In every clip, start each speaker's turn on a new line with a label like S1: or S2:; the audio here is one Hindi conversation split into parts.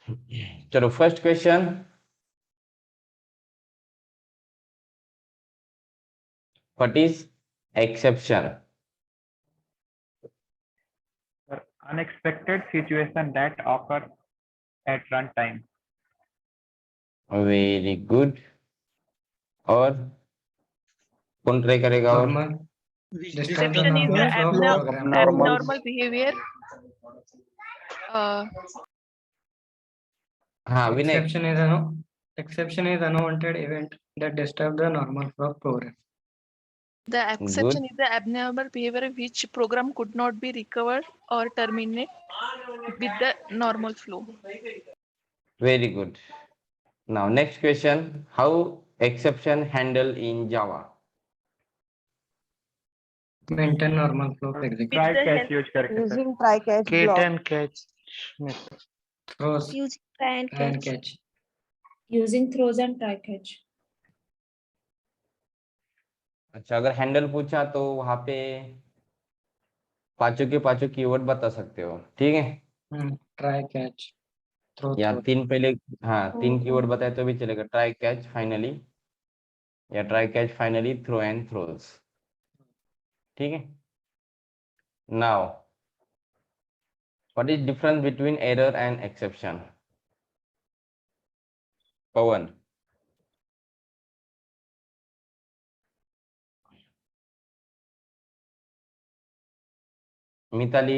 S1: चलो first question, what is exception?
S2: Unexpected situation that occur at runtime.
S1: Very good. और कौन ट्राई करेगा? और
S3: Normal. Disturb the
S4: Exception is the
S3: normal flow of program.
S4: abnormal behavior.
S1: हाँ विनय।
S3: Exception is unwanted event that disturb the normal flow of program.
S4: The exception is the abnormal behavior which program could not be recovered or terminate with the normal flow.
S1: Very good. Now next question, how exception handle in Java?
S3: Maintain normal flow of execution.
S2: Try
S4: the
S2: catch
S4: help-
S2: use करके sir.
S5: using try catch
S6: Get
S5: block.
S6: and catch method.
S3: Throws
S7: Using try and
S3: and
S7: catch.
S3: catch.
S7: Using throws and try catch.
S1: अच्छा, अगर हैंडल पूछा तो वहां पे पांचों के पांचों कीवर्ड बता सकते हो, ठीक है?
S3: Try catch. Throw
S1: या
S3: throw.
S1: तीन पहले, हाँ तीन
S7: Oh,
S1: कीवर्ड बताए तो भी चलेगा, ट्राई कैच फाइनली, या try catch finally, throw and throws, ठीक है? Now what is difference between error and exception? Pawan. Mitali.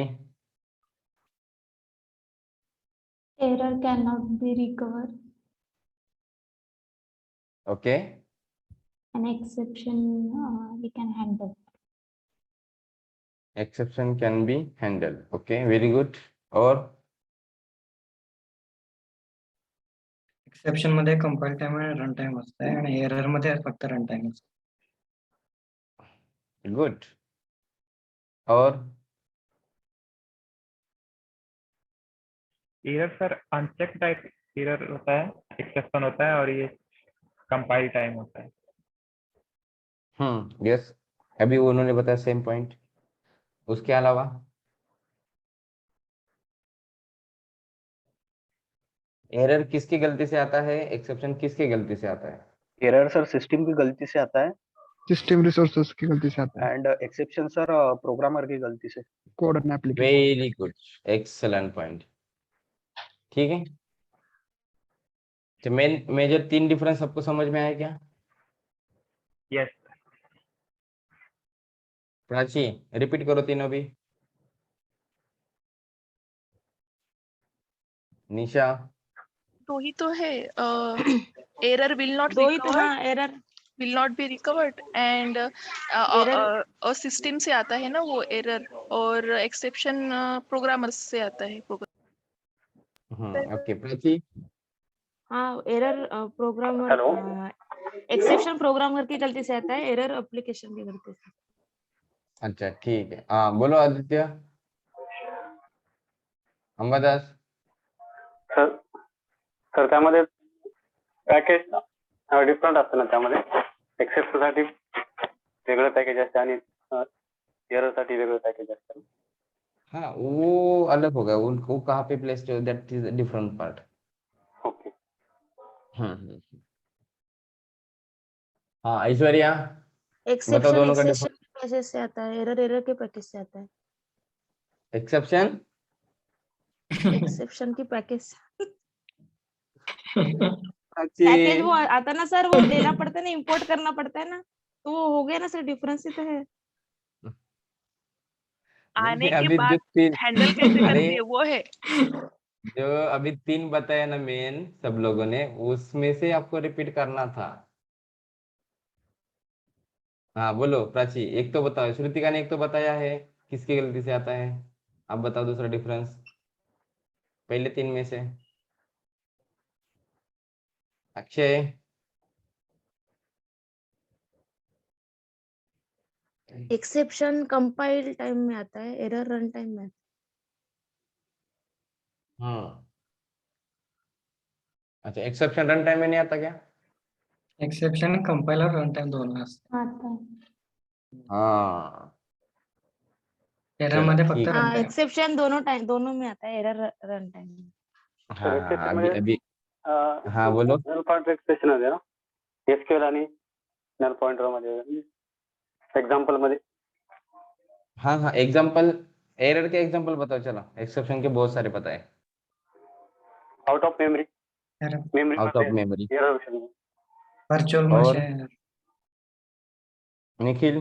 S7: error cannot be recovered.
S1: Okay,
S7: An exception we can handle.
S1: Exception can be handle, okay very good. और
S3: Exception मध्ये compile time आणि run time असते आणि error मध्ये फक्त run time असते.
S1: गुड। और
S2: Error sir unchecked type error होता है, exception होता है और ये compile time होता है.
S1: यस, अभी उन्होंने बताया सेम पॉइंट। उसके अलावा एरर किसकी गलती से आता है, एक्सेप्शन किसकी गलती से आता है?
S8: एरर सर सिस्टम की गलती से आता है
S6: सिस्टम रिसोर्सेज की गलती से आता है,
S8: एंड एक्सेप्शन सर प्रोग्रामर की गलती से।
S6: Code and application.
S1: Very good, excellent point, ठीक है? तो मेन मेजर तीन डिफरेंस सबको समझ में आया क्या?
S2: Yes.
S1: प्राची रिपीट करो तीनों भी। निशा।
S4: तो ही तो है, error will not
S5: दो ही तो
S4: recover,
S5: ना error,
S4: will not be recovered and
S5: Error-
S4: system से आता है ना वो एरर, और एक्सेप्शन प्रोग्रामर्स से आता है।
S1: ओके प्राची।
S5: हाँ error programmer,
S8: hello.
S5: Exception programmer की गलती से आता है, एरर एप्लीकेशन की गलती से।
S1: अच्छा ठीक है, हाँ बोलो आदित्य। अंबादास।
S8: सर सर त्यामध्ये पॅकेज डिफरंट असतं ना, त्यामध्ये एक्सेप्शन साठी वेगळं पॅकेज असते आणि एरर साठी वेगळं पॅकेज असतं.
S1: हाँ वो अलग होगा, वो कहाँ पे place, that is different part.
S8: Okay.
S1: हाँ ऐश्वर्या,
S5: एक्सेप्शन
S1: दोनों का
S5: एक्सेप्शन के पैकेज से आता है, एरर एरर के पैकेज से आता है।
S1: एक्सेप्शन
S5: एक्सेप्शन की पैकेज पैकेज वो आता है ना सर, वो लेना पड़ता है ना, इंपोर्ट करना पड़ता है ना, तो वो हो गया ना सर, डिफरेंस ही तो है।
S4: आने के
S1: अभी जो
S4: बाद
S1: तीन
S4: हैंडल कैसे
S1: अरे
S4: करती है वो है।
S1: जो अभी तीन बताया ना मेन सब लोगों ने, उसमें से आपको रिपीट करना था। हाँ बोलो प्राची, एक तो बताओ, श्रुतिका ने एक तो बताया है किसकी गलती से आता है, आप बताओ दूसरा डिफरेंस पहले तीन में से। अक्षय।
S5: एक्सेप्शन कंपाइल टाइम में आता है, एरर रन टाइम में।
S1: हाँ अच्छा, एक्सेप्शन रन टाइम में नहीं आता क्या?
S3: Exception compiler run time दोनों असते.
S7: आता है.
S1: हाँ
S3: Error
S1: चलो
S3: मध्ये
S1: ठीक
S3: फक्त
S1: है।
S3: run time.
S5: एक्सेप्शन दोनों में आता है, एरर रन टाइम में।
S1: हाँ
S8: exception
S1: हाँ, अभी
S8: मध्ये
S1: अभी हाँ बोलो.
S8: नल पॉइंटर एक्सप्रेशन आहे ना एसक्यूएल आणि नल पॉइंटर मध्ये एक्झाम्पल मध्ये.
S1: हाँ हाँ, एग्जाम्पल एरर के एग्जाम्पल बताओ. चलो, एक्सेप्शन के बहुत सारे पता है.
S8: Out of memory memory
S1: out of memory.
S8: Error विषय
S3: virtual
S1: और
S3: machine,
S1: Nikhil,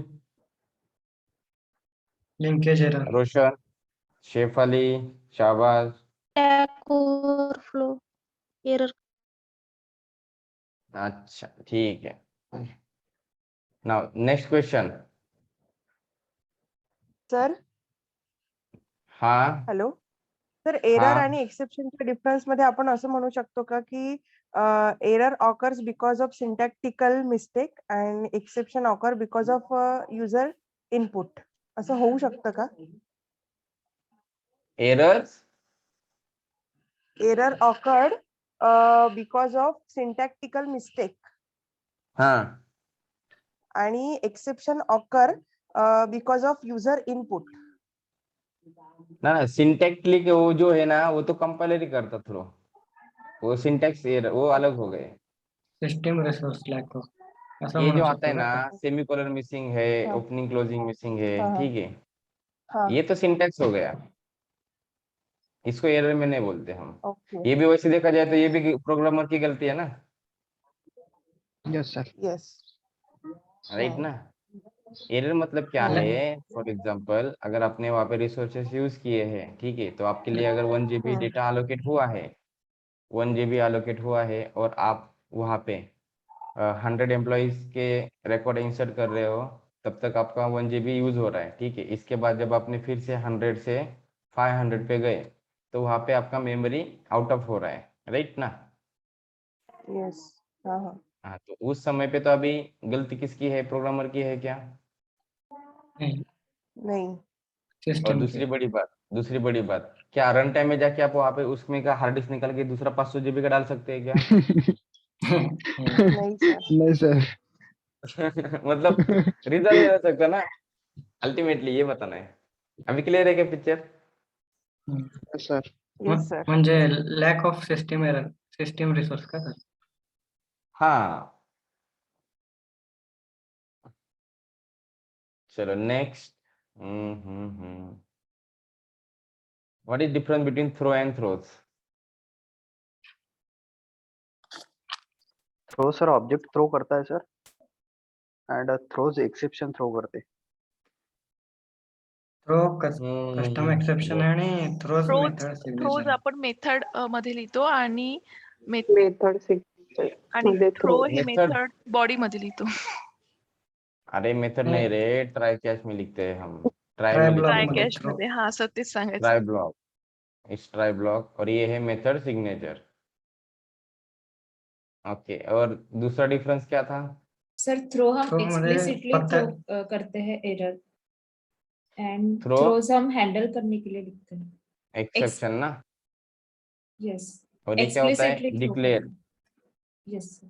S3: linkage error,
S1: Roshan, Shefali, Shabaz.
S5: Stack overflow error.
S1: अच्छा, ठीक है. Now next question.
S9: सर
S1: हाँ
S9: हॅलो सर, एरर
S1: हाँ.
S9: आणि एक्सेप्शनच्या डिफरन्स मध्ये आपण असं म्हणू शकतो का की error occurs because of syntactical mistake and exception occur because of user input, असं होऊ शकतं का?
S1: Errors.
S9: Error occurred because of syntactical mistake
S1: हाँ
S9: आणि exception occur because of user input.
S1: ना, सिंटैक्टिकली के वो जो है ना, वो तो कंपाइलर ही करता थ्रो. वो सिंटैक्स एरर वो अलग हो गए.
S3: system resource lack of, असं
S1: ये
S3: म्हणू
S1: जो आता
S3: शकतो
S1: है ना,
S3: का?
S1: सेमीकोलन मिसिंग है,
S9: हाँ.
S1: ओपनिंग क्लोजिंग मिसिंग है,
S9: हाँ, हाँ.
S1: ठीक है.
S9: हाँ.
S1: ये तो सिंटैक्स हो गया. इसको एरर में नहीं बोलते हम.
S9: ओके.
S1: ये भी वैसे देखा जाए तो ये भी प्रोग्रामर की गलती है ना,
S6: यस सर.
S9: येस.
S1: राइट ना. एरर मतलब क्या
S9: हाँ.
S1: है? फॉर एग्जांपल, अगर आपने वहाँ पे रिसोर्सेस यूज किए हैं, ठीक है, तो आपके लिए अगर 1 GB डेटा अलोकेट हुआ है, 1 GB अलोकेट हुआ है, और आप वहाँ पे 100 एम्प्लॉइज के रिकॉर्ड इंसर्ट कर रहे हो, तब तक आपका 1 GB यूज हो रहा है, ठीक है. इसके बाद जब आपने फिर से 100 से 500 पे गए, तो वहाँ पे आपका मेमोरी आउट ऑफ हो रहा है, राइट ना.
S9: येस. हाँ हाँ.
S1: हाँ, तो उस समय पे तो अभी गलती किसकी है? प्रोग्रामर की है क्या?
S3: नहीं,
S9: नहीं.
S1: और
S3: system
S1: दूसरी बड़ी बात, क्या रन टाइम में जाके आप वहाँ पे उसमें का हार्ड डिस्क निकाल के दूसरा 500 GB का डाल सकते हैं क्या?
S9: नहीं सर.
S6: नहीं सर.
S1: मतलब रिजल्ट नहीं हो सकता ना. अल्टीमेटली ये बताना है. अभी क्लियर है क्या picture?
S6: Yes sir.
S9: Yes sir.
S3: म्हणजे lack of system error, system resource का सर?
S1: हाँ. चलो next. What is difference between throw and throws?
S6: Throw sir object throw करता है sir, and throws exception throw करते.
S3: throw custom exception आणि throws
S4: throws
S3: method
S4: throws
S3: signature.
S4: आपण मेथड मध्ये लिहितो आणि
S9: मेथड
S4: आणि थ्रो हे
S1: Method.
S4: मेथड बॉडी मध्ये लिहितो.
S1: अरे मेथड नहीं रे, ट्राई कैच में लिखते हैं हम. ट्राई
S3: Try
S1: में
S3: block
S4: ट्राय
S1: लिखते
S3: मध्ये
S1: हैं.
S4: Cash
S3: throw.
S4: मध्ये, हा असं तेच सांगायचं.
S1: Try block. इस ट्राई ब्लॉक, और ये है मेथड सिग्नेचर. ओके, और दूसरा डिफरेंस क्या था?
S10: सर थ्रो हम
S3: Throw मध्ये
S10: एक्सप्लिसिटली
S3: फक्त
S10: थ्रो करते हैं एरर, एंड
S1: Throw?
S10: थ्रोज हम हैंडल करने के लिए लिखते हैं.
S1: एक्सेप्शन ना.
S10: यस.
S1: और ये क्या होता है?
S10: Explicitly
S1: declare.
S10: Yes.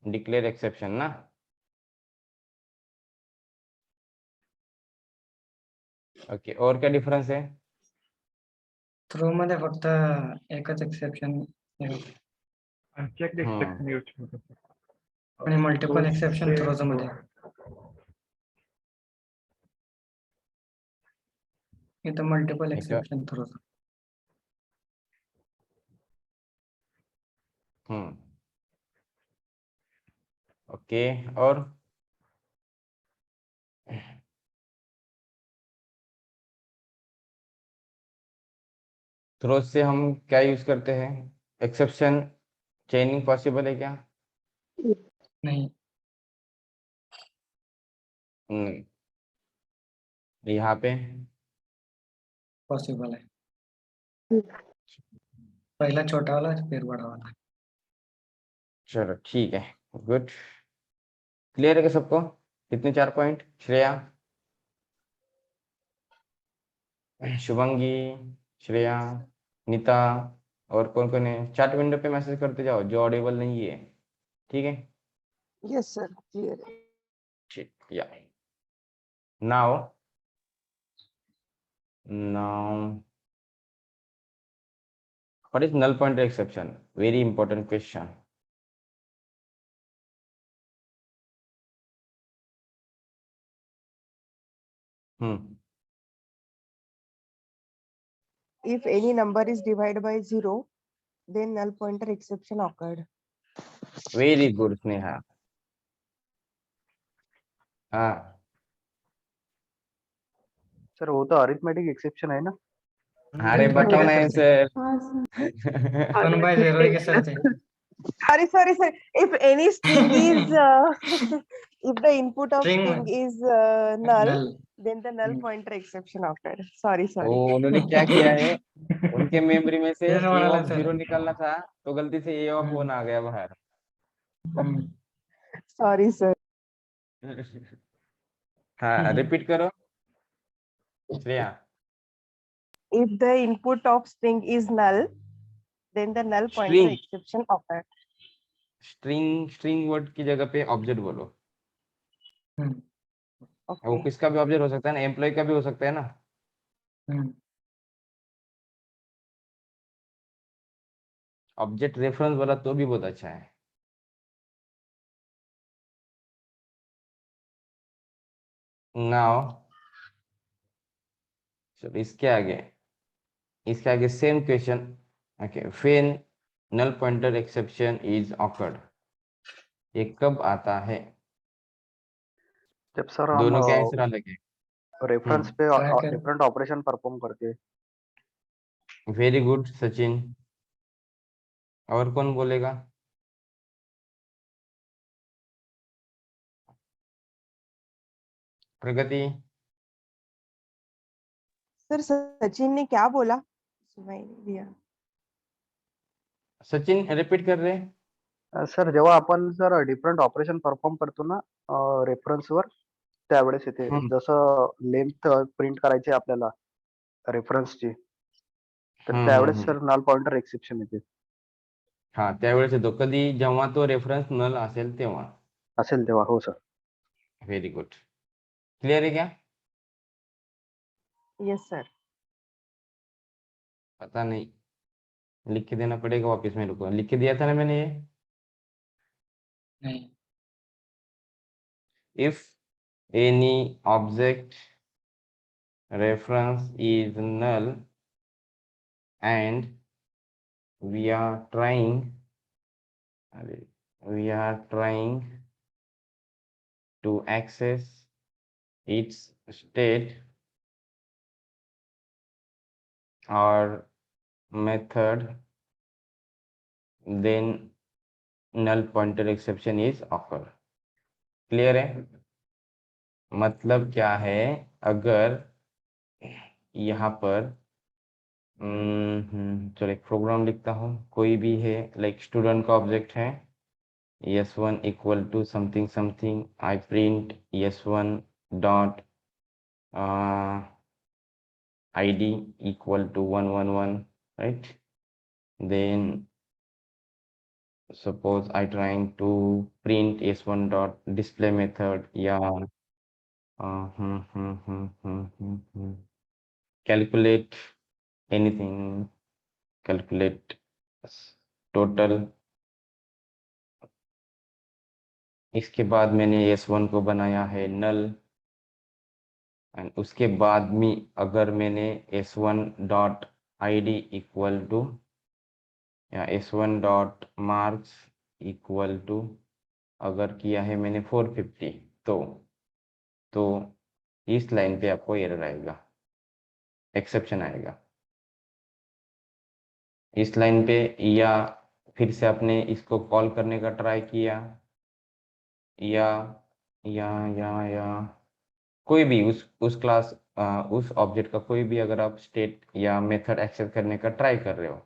S1: Declare exception ना. ओके, और क्या डिफरेंस है?
S3: throw मध्ये फक्त एकच exception
S2: अनचेक्ड एक्सेप्शन यूज करतो.
S3: आणि multiple exception throws मध्ये. इथं multiple exception throws.
S1: ओके, और थ्रोज से हम क्या यूज करते हैं? एक्सेप्शन चेनिंग पॉसिबल है क्या?
S3: नहीं,
S1: नहीं. यहाँ पे
S3: पॉसिबल है. पहला छोटा वाला फिर बड़ा वाला.
S1: चलो ठीक है. गुड. क्लियर है क्या सबको? कितने 4 पॉइंट? श्रेया, शुभंगी, श्रेया, नीता, और कौन कौन है? चैट विंडो पे मैसेज करते जाओ जो ऑडिबल नहीं है, ठीक है.
S9: Yes sir. क्लियर.
S1: ठीक. या now What is null pointer exception? Very important question.
S9: If any number is divided by 0, then null pointer exception occurred.
S1: Very good, Sneha. हाँ
S6: सर वो तो अरिथमेटिक एक्सेप्शन है ना?
S1: अरे बताओ ना सर.
S7: हाँ सर
S3: 1 by 0 के सर थे।
S9: Sorry. If any string is, if the input of
S3: String
S9: string is null,
S3: null।
S9: then the null pointer exception occurred. Sorry.
S1: वो उन्होंने क्या किया है, उनके मेमोरी में से
S3: कैसे
S1: a
S3: बना
S1: of
S3: लेते हैं?
S1: 0 निकालना था, तो गलती से a of 1 आ गया बाहर.
S9: Sorry, sir.
S1: हाँ रिपीट करो Shreya.
S9: If the input of string is null, then the null pointer
S1: String.
S9: exception occurred.
S1: String word की जगह पे ऑब्जेक्ट बोलो. वो
S9: Okay.
S1: किसका भी ऑब्जेक्ट हो सकता है ना, एम्प्लॉय का भी हो सकता है ना. ऑब्जेक्ट रेफरेंस वाला तो भी बहुत अच्छा है. नाउ चलो इसके आगे same question. Okay, when null pointer exception is occurred, ये कब आता है?
S6: जब सर हम
S1: दोनों के आंसर अलग है.
S6: रेफरेंस पे
S3: tracker।
S6: डिफरेंट ऑपरेशन परफॉर्म करके।
S1: Very good Sachin. और कौन बोलेगा? प्रगति.
S9: सर सचिन ने क्या बोला? सुनाई नहीं दिया.
S1: सचिन रिपीट कर रहे.
S6: सर जेव्हा आपण सर डिफरंट ऑपरेशन परफॉर्म करतो ना रेफरन्सवर, त्यावेळेस येते. जसं लेंथ प्रिंट करायची आपल्याला रेफरन्सची, तर त्यावेळेस सर नल पॉइंटर एक्सेप्शन येते.
S1: हा त्यावेळेस येतो. कधी? जेव्हा तो रेफरन्स नल असेल तेव्हा.
S6: असेल तेव्हा. हो सर.
S1: Very good. क्लियर है क्या?
S9: Yes, sir.
S1: पता नहीं, लिख के देना पड़ेगा वापस मेरे को. लिख के दिया था ना मैंने ये.
S3: नहीं।
S1: If any object reference is null and we are trying to access its state or method, then null pointer exception is occur. Clear है? मतलब क्या है, अगर यहाँ पर चलो एक प्रोग्राम लिखता हूँ. कोई भी है, लाइक स्टूडेंट का ऑब्जेक्ट है s1 equal to something something. I print s1 dot id equal to 111, right? Then suppose I trying to print s1 dot display method, yeah. Calculate anything, calculate total. इसके बाद मैंने s1 को बनाया है null, एंड उसके बाद में अगर मैंने s1 dot id equal to या s1 dot marks equal to अगर किया है मैंने 450, तो इस लाइन पे आपको एरर आएगा, एक्सेप्शन आएगा इस लाइन पे. या फिर से आपने इसको कॉल करने का ट्राई किया, या कोई भी उस क्लास उस ऑब्जेक्ट का कोई भी अगर आप स्टेट या मेथड एक्सेस करने का ट्राई कर रहे हो,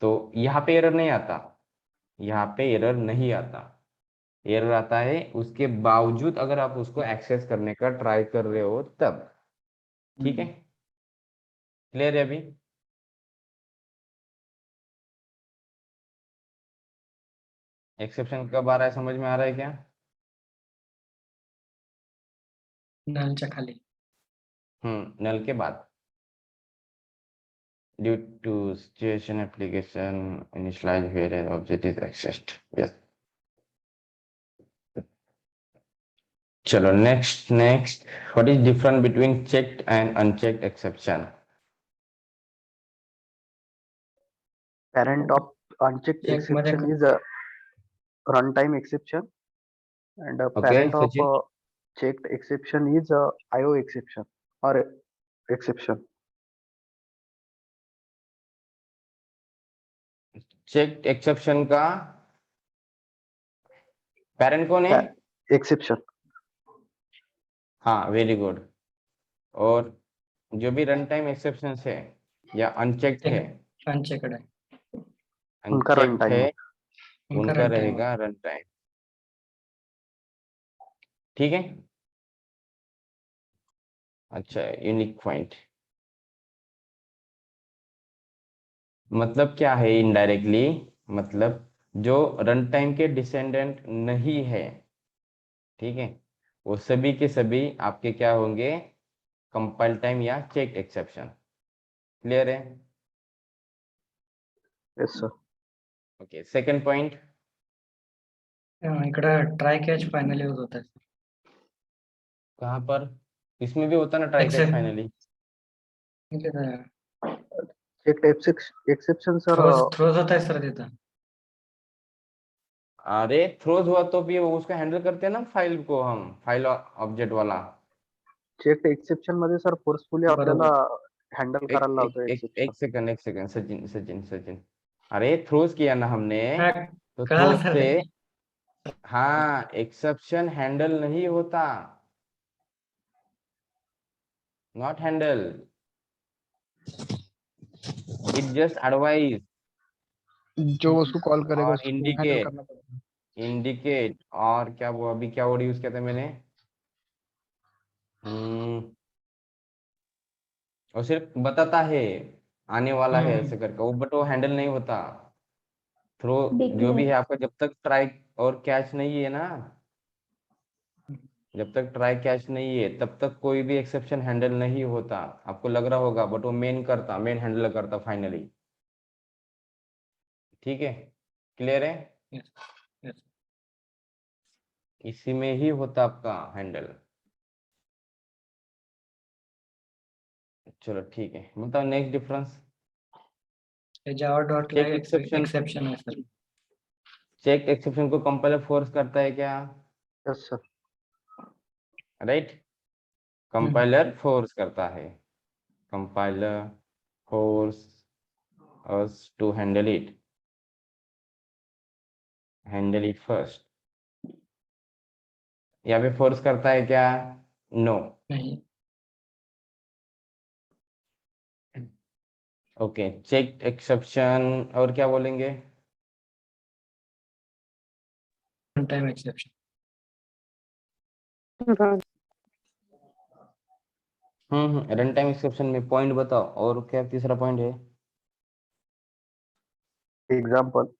S1: तो यहाँ पे एरर नहीं आता. यहाँ पे एरर नहीं आता. एरर आता है उसके बावजूद अगर आप उसको एक्सेस करने का ट्राई कर रहे हो तब. ठीक है? क्लियर है अभी? एक्सेप्शन कब आ रहा है, समझ में आ रहा है क्या?
S3: नल च्या खाली।
S1: नल के बाद. due to situation application initialize where an object is accessed. Yes. चलो next. What is different between checked and unchecked exception?
S6: Parent of unchecked
S3: Check मध्ये
S6: exception is a runtime exception, and a
S1: Okay,
S6: parent of
S1: Sachin?
S6: checked exception is a IO exception or exception.
S1: Checked exception का parent कौन है?
S6: Exception.
S1: हाँ, वेरी गुड. और जो भी रन टाइम एक्सेप्शन है या अनचेक्ड है,
S3: अनचेक्ड है,
S6: उनका
S1: अनचेक्ड
S6: runtime
S1: है,
S3: उनका
S1: उनका
S3: runtime
S1: रहेगा रन टाइम. ठीक है. अच्छा, यूनिक पॉइंट मतलब क्या है? इनडायरेक्टली मतलब जो रन टाइम के डिसेंडेंट नहीं है, ठीक है, वो सभी के सभी आपके क्या होंगे? कंपाइल टाइम या चेक एक्सेप्शन. क्लियर है?
S6: Yes, sir.
S1: Okay. Second point.
S3: इकडे ट्राय कॅच फायनली यूज होत आहे.
S1: कहाँ पर? इसमें भी होता ना try catch
S3: Except-
S1: finally.
S6: Checked exception sir.
S3: Throws होत आहे सर तिथं.
S1: अरे थ्रोज हुआ तो भी वो उसको हैंडल करते हैं ना, फाइल को हम फाइल ऑब्जेक्ट वाला.
S6: checked exception मध्ये सर फोर्सफुली आपल्याला हँडल करायला लावतो
S1: एक
S6: एक्सेप्शन.
S1: सेकंड सचिन. अरे थ्रोज किया ना हमने,
S3: हा,
S1: तो
S3: कळालं
S1: थ्रोज
S3: सर.
S1: से हाँ एक्सेप्शन हैंडल नहीं होता. Not handle, it just advise
S6: जो उसको कॉल करेगा
S1: और
S6: उसको हैंडल
S1: इंडिकेट
S6: करना पड़ेगा.
S1: इंडिकेट और क्या वो अभी क्या वर्ड यूज किया था मैंने? और सिर्फ बताता है आने वाला है ऐसे करके वो, बट वो हैंडल नहीं होता. थ्रो जो भी है आपका, जब तक ट्राई और कैच नहीं है ना, जब तक ट्राई कैच नहीं है तब तक कोई भी एक्सेप्शन हैंडल नहीं होता. आपको लग रहा होगा, बट वो मेन हैंडल करता फाइनली. ठीक है, क्लियर है?
S3: Yes, yes.
S1: इसी में ही होता आपका हैंडल. चलो ठीक है, बताओ next difference.
S3: Java dot
S1: Check exception.
S3: Exception है सर.
S1: चेक एक्सेप्शन को कंपाइलर फोर्स करता है क्या?
S6: Yes sir.
S1: Right. Compiler force करता है. Compiler force us to handle it first. यहाँ पे फोर्स करता है क्या? नो.
S3: नहीं.
S1: ओके. चेक एक्सेप्शन और क्या बोलेंगे?
S3: Time exception.
S1: Run time exception में पॉइंट बताओ. और क्या तीसरा पॉइंट है?
S6: Example.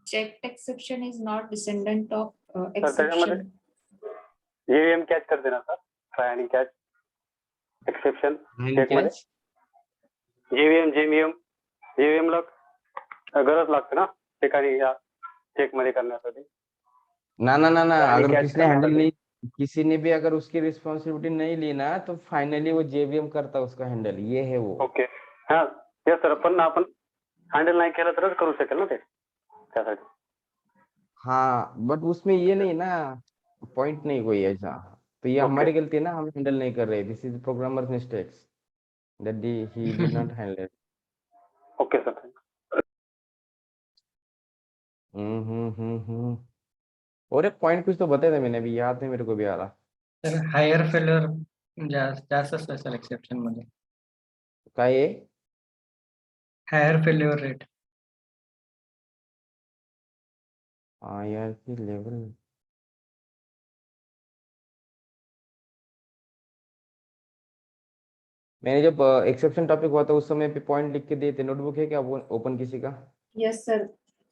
S10: Checked exception is not descendant of
S8: त्याच्यामध्ये
S10: exception.
S8: जेवीएम कॅच करते ना सर, ट्राय आणि कॅच एक्सेप्शन चेक मध्ये. जेवीएम ला गरज लागते ना ठिकाणी या चेक मध्ये करण्यासाठी.
S1: ना अगर
S8: catch
S1: किसने
S8: करना
S1: हैंडल
S8: पड़ेगा.
S1: नहीं, किसी ने भी अगर उसकी रिस्पॉन्सिबिलिटी नहीं ली ना, तो फाइनली वो जेवीएम करता उसका हैंडल. ये है वो.
S8: ओके. हा येस सर, पण आपण हँडल नाही केलं तरच करू शकेल ना ते त्यासाठी.
S1: हाँ, बट उसमें ये नहीं ना, पॉइंट नहीं कोई ऐसा. तो ये हमारी गलती है ना, हम हैंडल नहीं कर रहे. This is programmer mistakes that he did not handle.
S8: Okay sir.
S1: और एक पॉइंट कुछ तो बताया था मैंने, अभी याद नहीं मेरे को भी आ रहा.
S3: तर हायर फेल्युअर जास्त असतं सर एक्सेप्शन मध्ये.
S1: काय आहे?
S3: Higher failure rate.
S1: IRC level. मैंने जब एक्सेप्शन टॉपिक हुआ था उस समय पे पॉइंट लिख के दिए थे. नोटबुक है क्या वो ओपन किसी का?
S10: Yes sir.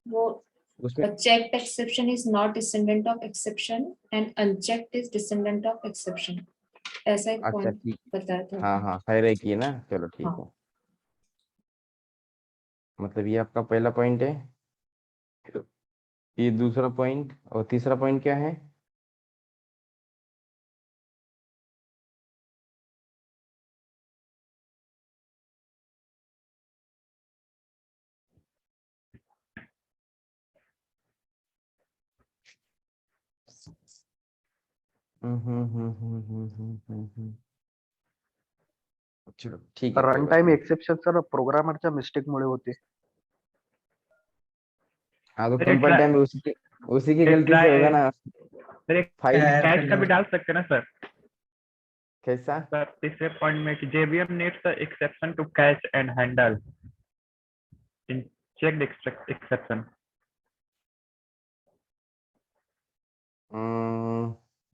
S10: वो
S1: उसमें
S10: A checked exception is not descendant of exception and unchecked is descendant of exception. ऐसा एक
S1: अच्छा
S10: पॉइंट
S1: ठीक,
S10: बताया था।
S1: हाँ हाँ हायरार्की है ना, चलो ठीक
S10: हाँ।
S1: है। मतलब ये आपका पहला पॉइंट है, ये दूसरा पॉइंट, और तीसरा पॉइंट क्या है? चलो ठीक है, कोई
S6: रन
S1: बात
S6: टाइम
S1: नहीं।
S6: एक्सेप्शन सर प्रोग्रामरच्या मिस्टेक मुळे होते.
S1: हाँ तो
S2: सर
S1: कंपाइल टाइम उसी की गलती से होगा ना।
S2: सर एक
S1: फाइल
S3: Error
S2: कैच का भी
S3: failure.
S2: डाल सकते हैं ना सर?
S1: कैसा?
S2: सर तीसरे पॉइंट में कि JVM needs the exception to catch and handle in checked exception.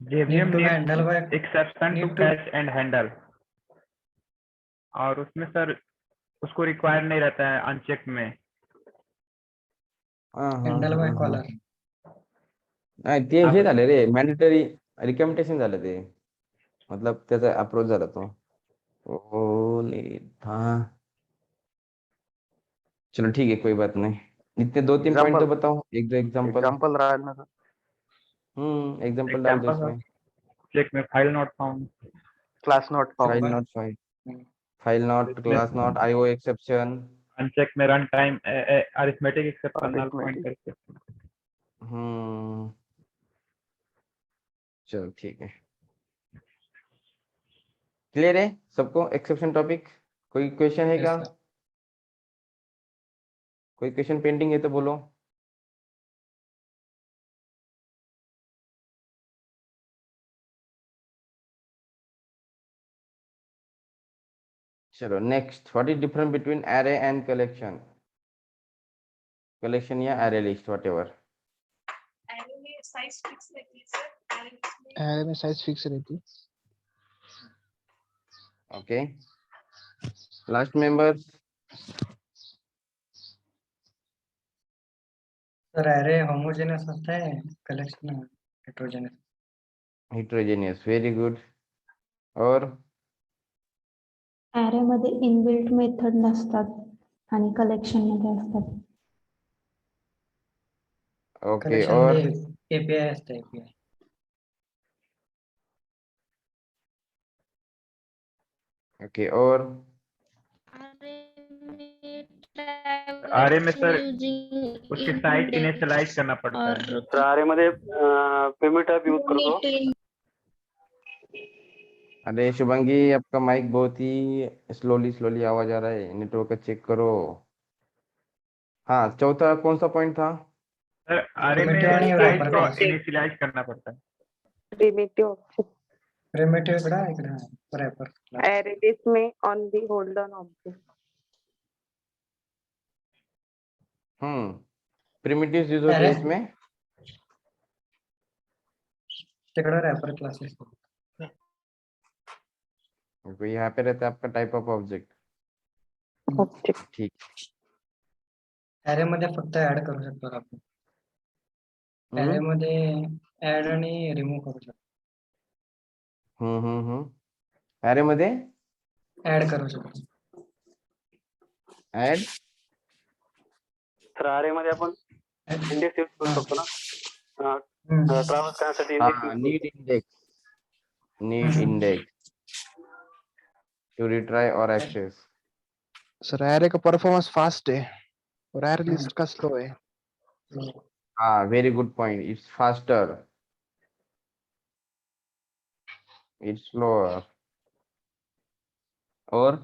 S2: JVM
S3: Need to
S2: needs
S3: handle by
S2: exception to
S3: need to
S2: catch and handle, और उसमें सर उसको रिक्वायर नहीं रहता है अनचेक में।
S3: handle by caller.
S1: नाही ते हे झालं रे, मॅन्डेटरी रिकमेंडेशन झालं ते, मतलब त्याचा अप्रोच झाला तो। ओ नहीं था, चलो ठीक है कोई बात नहीं। इतने 2-3 पॉइंट तो बताओ, एक दो एग्जांपल।
S6: एक्झाम्पल राहिलं ना सर.
S1: एग्जांपल डाल दो इसमें।
S2: चेक में file not found,
S6: class not
S1: file
S6: found.
S1: Not file not class not IO exception.
S2: Uncheck में run time arithmetic exception null point
S6: Arithmetic.
S2: करके।
S1: चलो ठीक है, क्लियर है सबको एक्सेप्शन टॉपिक? कोई क्वेश्चन है
S3: Yes,
S1: क्या?
S3: sir.
S1: कोई क्वेश्चन पेंडिंग है तो बोलो। चलो next, what is difference between array and collection? Collection या एरे लिस्ट व्हाटएवर।
S4: एरे में साइज फिक्स रहती है सर, एरे लिस्ट में
S7: एरे में साइज फिक्स रहती है।
S1: Okay, last members.
S3: Sir, array homogeneous होता है, collection heterogeneous.
S1: Heterogeneous, very good. और
S5: Array मध्ये इनबिल्ट मेथड नसतात आणि कलेक्शन मध्ये असतात.
S1: ओके,
S3: Collection
S1: और
S3: मध्ये API असते API.
S1: ओके, और
S2: आरए में सर उसकी साइट इनिशियलाइज करना पड़ता है।
S8: तर आरे मध्ये प्रिमिटिव यूज करतो.
S1: अरे शुभंगी, आपका माइक बहुत ही स्लोली आवाज आ रहा है, नेटवर्क का चेक करो। हाँ, चौथा कौन सा पॉइंट था?
S2: सर आरए में
S3: Primitive आणि
S2: साइट
S3: wrapper
S2: को
S3: class.
S2: इनिशियलाइज करना पड़ता है।
S7: Primitive
S3: Primitive इकडं wrapper class.
S7: array list में only hold on object.
S1: Primitives use होते हैं
S3: अरे
S1: इसमें।
S3: तिकडं wrapper classes.
S1: तो यहाँ पे रहता है आपका टाइप ऑफ ऑब्जेक्ट।
S7: Object.
S1: ठीक।
S3: Array मध्ये फक्त ऍड करू शकतो आपण. Array मध्ये ऍड आणि रिमूव्ह करू शकतो.
S1: अरे मध्ये
S3: ऍड करू शकतो.
S1: ऍड,
S8: तर आरे मध्ये आपण इंडेक्स यूज करू शकतो ना. ट्रॅव्हल्स करण्यासाठी
S1: नीड इंडेक्स टू रिट्राई और एक्सेस।
S7: सर एरे का परफॉर्मेंस फास्ट है और एरे लिस्ट का स्लो है।
S1: हाँ, very good point, it's faster, it's slower. और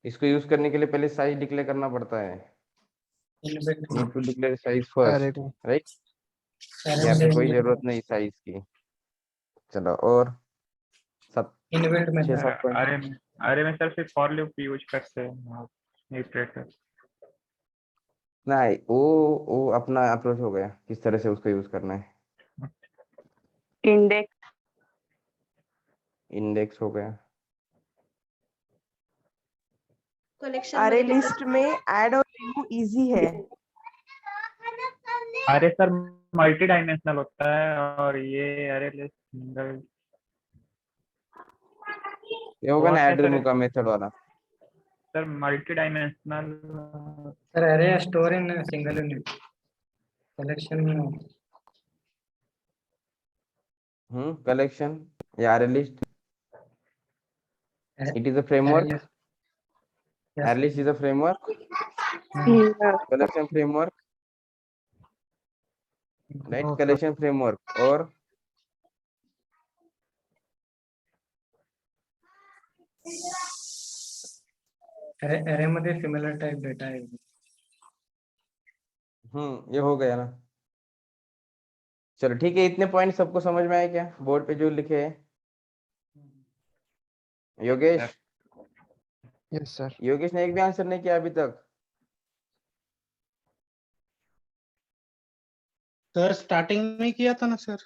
S1: इसको यूज करने के लिए पहले साइज डिक्लेयर करना पड़ता है। Need to declare size
S7: array
S1: first,
S7: को
S1: राइट? यहाँ पे कोई जरूरत नहीं साइज की। चलो, और
S3: इनबिल्ट में
S1: 6-7 पॉइंट।
S2: आरए में सर सिर्फ फॉर लूप यूज करते हैं इटरेटर।
S1: नहीं, वो अपना अप्रोच हो गया, किस तरह से उसको यूज करना है।
S7: Index.
S1: इंडेक्स हो गया,
S5: कलेक्शन
S9: अरे
S5: मध्ये
S9: लिस्ट में ऐड और रिमूव इजी है.
S2: अरे सर मल्टी डायमेंशनल होता है और ये अरे लिस्ट सिंगल
S1: ये होगा ना
S2: कौन है
S1: ऐड
S2: सर
S1: रिमूव का मेथड वाला.
S2: सर मल्टी डायमेंशनल
S3: सर अरे store in single unit collection में.
S1: कलेक्शन या array list. It is a framework.
S3: Yes.
S1: Array list is a framework. Collection framework. Right.
S3: Okay.
S1: Collection framework or
S3: अरे मध्ये सिमिलर टाइप डेटा आहे.
S1: ये हो गया ना. चलो ठीक है, इतने पॉइंट सबको समझ में आए क्या बोर्ड पे जो लिखे हैं? Yogesh,
S7: yes sir.
S1: योगेश ने एक भी आंसर नहीं किया अभी तक.
S11: सर स्टार्टिंग में किया था ना सर.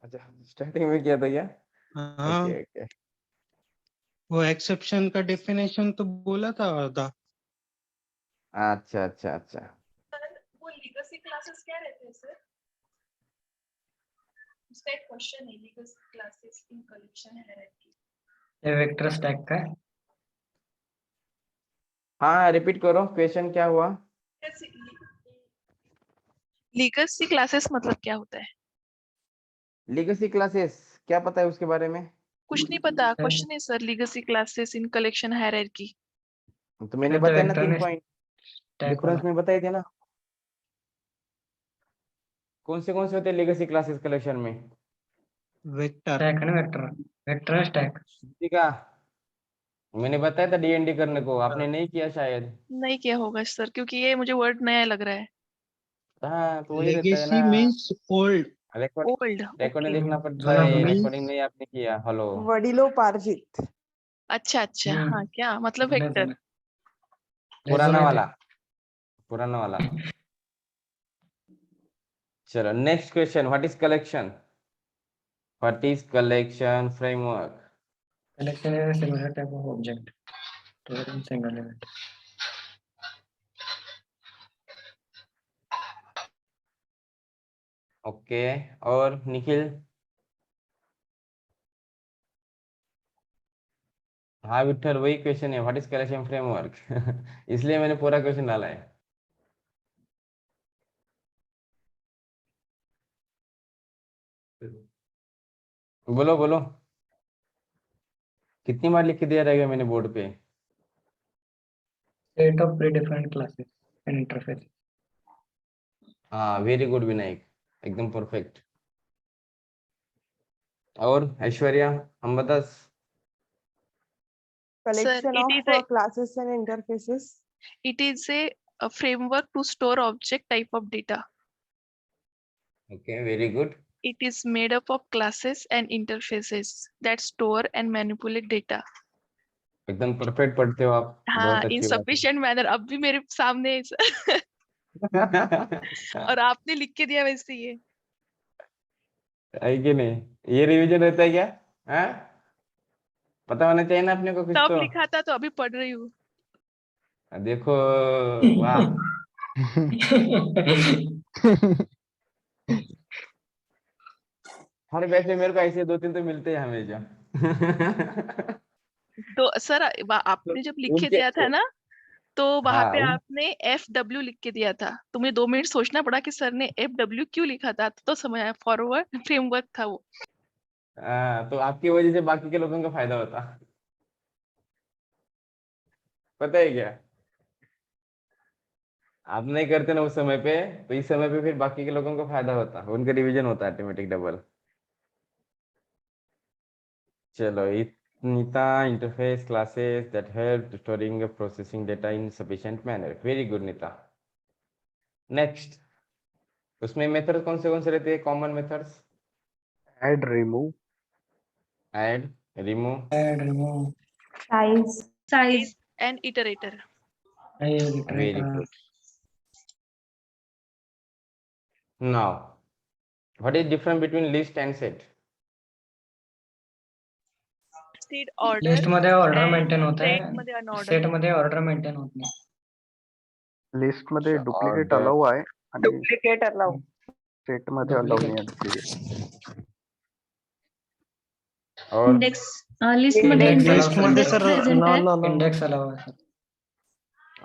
S1: अच्छा, स्टार्टिंग में किया था क्या?
S11: हाँ
S1: ओके ओके.
S11: वो एक्सेप्शन का डेफिनेशन तो बोला था आधा.
S1: अच्छा अच्छा अच्छा.
S4: वो लीगसी क्लासेस क्या रहते हैं सर? उसका एक क्वेश्चन है, legacy classes in collection hierarchy.
S3: हे वेक्टर स्टॅक काय?
S1: हाँ रिपीट करो, क्वेश्चन क्या हुआ?
S4: लीगसी क्लासेस मतलब क्या होता है?
S1: लीगेसी क्लासेस क्या पता है उसके बारे में?
S4: कुछ नहीं पता. क्वेश्चन है sir, legacy classes in collection hierarchy.
S1: तो मैंने बताया ना 3 पॉइंट डिफरेंस में बताए थे ना. कौन से होते हैं लीगेसी क्लासेस कलेक्शन में?
S11: वेक्टर
S3: स्टॅक आणि वेक्टर स्टॅक.
S1: ठीक है, मैंने बताया था डीएनडी करने को, आपने नहीं किया शायद.
S4: नहीं किया होगा सर, क्योंकि ये मुझे वर्ड नया लग रहा है.
S1: हाँ तो वही रहता है
S11: लेगेसी
S1: ना.
S11: Means old.
S1: Recording
S4: old.
S1: देखना पड़ता
S3: जुना
S1: है.
S3: जुना.
S1: रिकॉर्डिंग नहीं आपने किया. हेलो.
S9: वडिलोपार्जित.
S4: अच्छा अच्छा. हाँ क्या मतलब वेक्टर?
S1: पुराना वाला. चलो next question. What is collection? What is collection framework?
S3: Collection is similar type of object store in single unit.
S1: Okay. और निखिल? हाँ विठल, वही क्वेश्चन है, व्हाट इज कलेक्शन फ्रेमवर्क. इसलिए मैंने पूरा क्वेश्चन डाला है. बोलो बोलो, कितनी बार लिख के दिया रहेगा मैंने बोर्ड पे?
S3: Set of predefined classes and interface.
S1: हाँ वेरी गुड विनायक, एकदम परफेक्ट. और ऐश्वर्या, हम बता.
S9: Collection
S4: it
S9: of
S4: is a
S9: classes and interfaces.
S4: it is a framework to store object type of data.
S1: Okay very good.
S4: It is made up of classes and interfaces that store and manipulate data.
S1: एकदम परफेक्ट पढ़ते हो आप.
S4: हाँ,
S1: बहुत
S4: in
S1: अच्छी बात
S4: sufficient manner. अब भी मेरे सामने है सर.
S1: है.
S4: और आपने लिख के दिया वैसे ही है.
S1: है कि नहीं? ये रिवीजन रहता है क्या? हाँ पता होना चाहिए ना अपने को कुछ
S4: तब
S1: तो.
S4: लिखा था तो अभी पढ़ रही हूँ.
S1: देखो, वाह. अरे वैसे मेरे को ऐसे 2-3 तो मिलते हैं हमेशा.
S4: तो सर आपने जब लिख के
S1: उनके-
S4: दिया था ना, तो वहां
S1: हाँ,
S4: पे आपने FW लिख के दिया था. तो मुझे 2 मिनट सोचना पड़ा कि सर ने FW क्यों लिखा था. तो समझ आया, फॉरवर्ड फ्रेमवर्क था वो.
S1: तो आपकी वजह से बाकी के लोगों का फायदा होता. पता है क्या? आप नहीं करते ना उस समय पे, तो इस समय पे फिर बाकी के लोगों को फायदा होता, उनका रिवीजन होता ऑटोमेटिक डबल. चलो Neeta, interface classes that help to storing and processing data in sufficient manner. Very good Neeta. Next, उसमें मेथड कौन से रहते हैं? Common methods?
S6: Add remove.
S1: Add, remove,
S3: add remove.
S5: Size.
S4: And iterator.
S1: Very good. Now what is difference between list and set?
S4: Listed order
S3: list मध्ये ऑर्डर
S4: and
S3: मेंटेन होत
S4: set
S3: आहे,
S4: मध्ये अनऑर्डर
S3: सेट मध्ये ऑर्डर मेंटेन होत नाही.
S6: लिस्ट मध्ये
S1: अच्छा,
S6: डुप्लिकेट
S1: order.
S6: अलाउ आहे आणि
S9: डुप्लिकेट अलाउ.
S6: सेट मध्ये अलाउ नाही आहे
S3: Duplicate.
S6: डुप्लिकेट.
S1: और
S10: इंडेक्स लिस्ट मध्ये
S3: Index
S10: इंडेक्स
S3: allow
S11: मध्ये
S3: sir.
S11: सर
S10: प्रेझेंट आहे.
S3: इंडेक्स अलाउ आहे सर.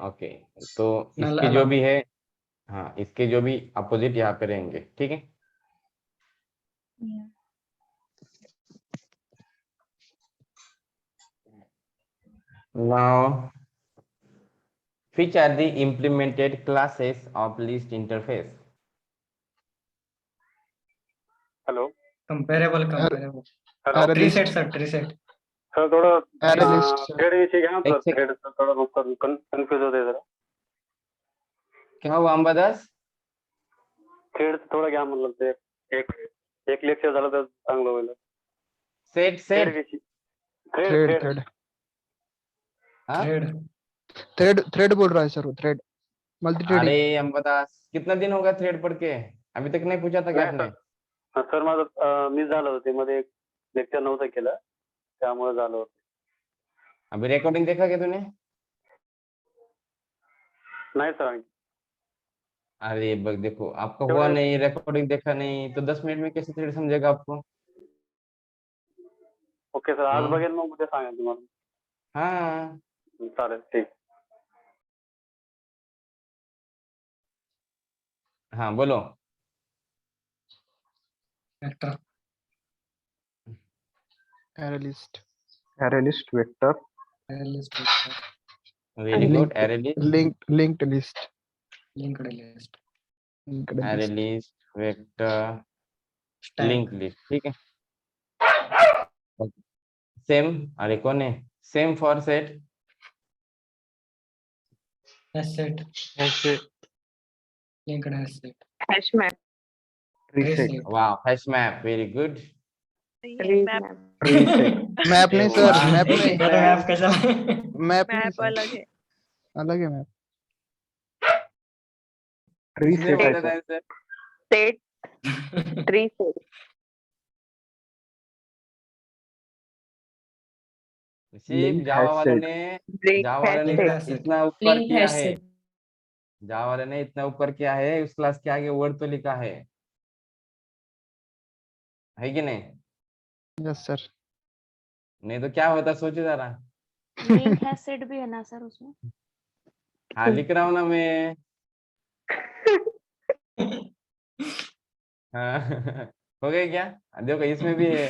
S1: ओके, तो
S3: Null
S1: इसके जो
S3: allow.
S1: भी है, हाँ, इसके जो भी अपोजिट यहाँ पे रहेंगे, ठीक है. Now, which are the implemented classes of list interface?
S8: Hello
S3: comparable.
S8: Hello
S3: tree set sir, tree set.
S8: Sir थोडं
S7: Array list, sir.
S8: थ्रेड विषयी घ्या ना
S1: एक
S8: सर.
S1: sec.
S8: थ्रेड थोडं कन्फ्युज होते जरा.
S1: क्या हुआ अंबादास?
S8: थ्रेड थोडं घ्या म्हणलं ते एक एक लेक्चर झालं तर चांगलं होईल.
S1: Set
S8: thread
S1: set.
S8: विषयी
S7: थ्रेड
S8: थ्रेड
S7: थ्रेड
S1: हाँ?
S3: थ्रेड.
S7: थ्रेड बोल रहा है सर वो थ्रेड मल्टी थ्रेडिंग.
S1: अरे अंबादास, कितना दिन होगा थ्रेड पढ़ के? अभी तक नहीं पूछा था क्या
S8: नाही
S1: आपने?
S8: सर माझं मिस झालं होतं ते मध्ये एक लेक्चर नव्हतं केलं त्यामुळे झालं होतं.
S1: अभी रिकॉर्डिंग देखा क्या तूने?
S8: नाही सर
S1: अरे बग देखो, आपका हुआ नहीं, रिकॉर्डिंग देखा नहीं, तो 10 मिनट में कैसे थ्रेड समझेगा आपको?
S8: ओके सर आज
S1: हम्म.
S8: बघेन मग उद्या सांगेन तुम्हाला.
S1: हाँ,
S8: चालेल ठीक.
S1: हाँ बोलो.
S3: Vector.
S7: Array list.
S6: Array list vector.
S3: List.
S1: Very good. array list,
S7: Linked list.
S3: Linked list.
S7: Linked
S1: array
S7: list.
S1: list, vector, link list, ठीक है. सेम, अरे कौन है? Same for set.
S3: सेट.
S11: ऐसे
S3: linked set.
S9: Hash map.
S6: Tree set.
S1: वाह, hash map, very good.
S4: Map
S6: Tree set.
S7: Map नहीं सर,
S1: वाह,
S7: map
S1: नहीं
S7: नहीं.
S1: sir.
S3: मॅप कशाला?
S7: Map नहीं
S4: मैप
S7: सर,
S4: अलग है.
S7: अलग है map.
S6: Tree
S1: इसलिए
S6: set है
S1: बोला
S6: सर.
S1: था सर.
S9: सेट. Tree set.
S1: सिर्फ
S6: Link
S1: जावा
S6: hash
S1: वालों
S6: set.
S1: ने जावा वालों ने
S3: Link hash set.
S1: इतना ऊपर
S10: लिंक
S1: किया
S10: हैश
S1: है.
S10: सेट.
S1: जावा वाले ने इतना ऊपर किया है, उस क्लास के आगे वर्ड तो लिखा है कि नहीं?
S7: Yes sir.
S1: नहीं तो क्या होता, सोचो जरा.
S5: लिंक है सेट भी है ना सर उसमें.
S1: हाँ, लिख रहा हूँ ना मैं. हाँ. हो गया क्या? देखो इसमें भी है.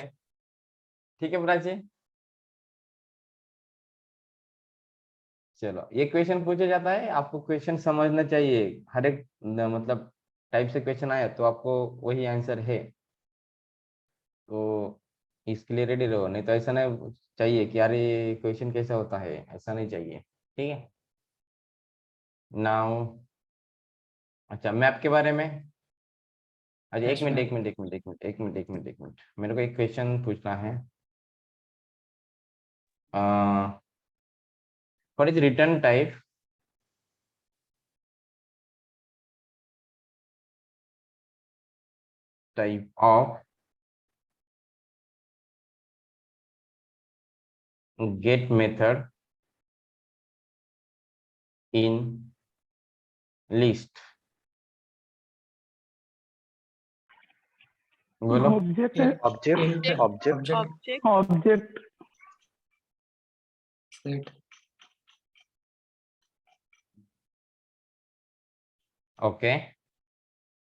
S1: ठीक है प्राची. चलो, ये क्वेश्चन पूछा जाता है, आपको क्वेश्चन समझना चाहिए. हर एक मतलब टाइप से क्वेश्चन आया तो आपको वही आंसर है, तो इसके लिए रेडी रहो. नहीं तो ऐसा नहीं चाहिए कि अरे क्वेश्चन कैसा होता है, ऐसा नहीं चाहिए. ठीक है. नाउ, अच्छा मैप के बारे में. अच्छा एक
S3: Hash
S1: मिनट
S3: map.
S1: एक मिनट एक मिनट एक मिनट एक मिनट एक मिनट एक मिनट मेरे को एक क्वेश्चन पूछना है. What is return type of get method in list? बोलो.
S9: Object.
S6: Object.
S9: Object.
S3: Set.
S1: Okay.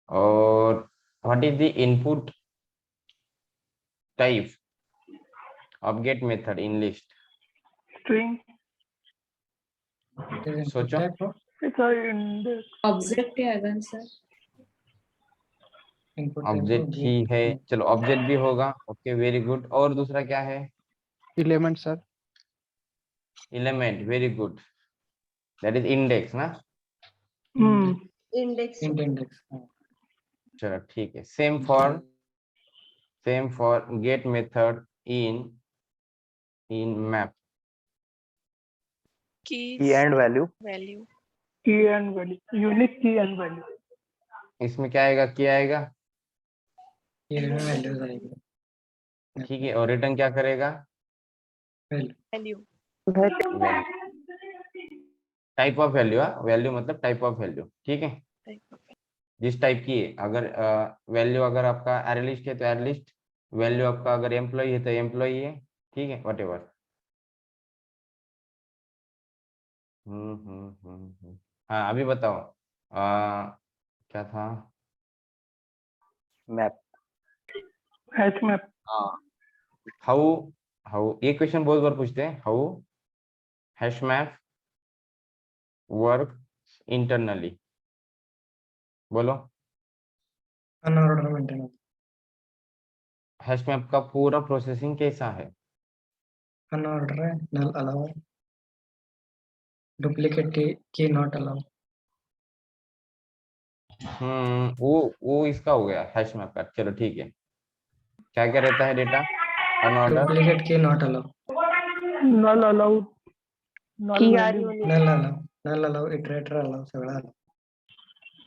S1: और what is the input type of get method in list?
S9: String.
S1: सोचो.
S10: ऑब्जेक्ट है अगन सर.
S1: ऑब्जेक्ट ही है. चलो ऑब्जेक्ट भी होगा. Okay, very good. और दूसरा क्या है?
S7: Element sir.
S1: Element, very good. That is index ना.
S5: इंडेक्स.
S3: इंडेक्स.
S1: चलो ठीक है. Same for get method in map.
S6: Key and value.
S4: Value.
S9: की एंड वैल्यू. यूनिक की एंड वैल्यू.
S1: इसमें क्या आएगा? क्या आएगा?
S3: ये वैल्यूज आएगी.
S1: ठीक है. और रिटर्न क्या करेगा?
S4: Value
S1: value, type of value, value मतलब टाइप ऑफ वैल्यू, ठीक है, जिस टाइप की है। अगर वैल्यू अगर आपका एरे लिस्ट है तो एरे लिस्ट, वैल्यू आपका अगर एम्प्लॉय है तो एम्प्लॉय है, ठीक है, वट एवर। हाँ अभी बताओ, क्या था?
S6: मैप।
S2: Hash map.
S1: हाँ, हाउ हाउ ये क्वेश्चन बहुत बार पूछते हैं, how hash map work internally, बोलो।
S3: अनऑर्डर मेंटेन,
S1: हैश मैप का पूरा प्रोसेसिंग कैसा है?
S3: अनऑर्डर है, नल allow, duplicate key not allow.
S1: वो इसका हो गया हैश मैप का, चलो ठीक है। क्या क्या रहता है data? Unorder,
S3: duplicate key not allow,
S2: null allowed,
S9: key are unique,
S3: null allow, iterator allow, सगळं allow.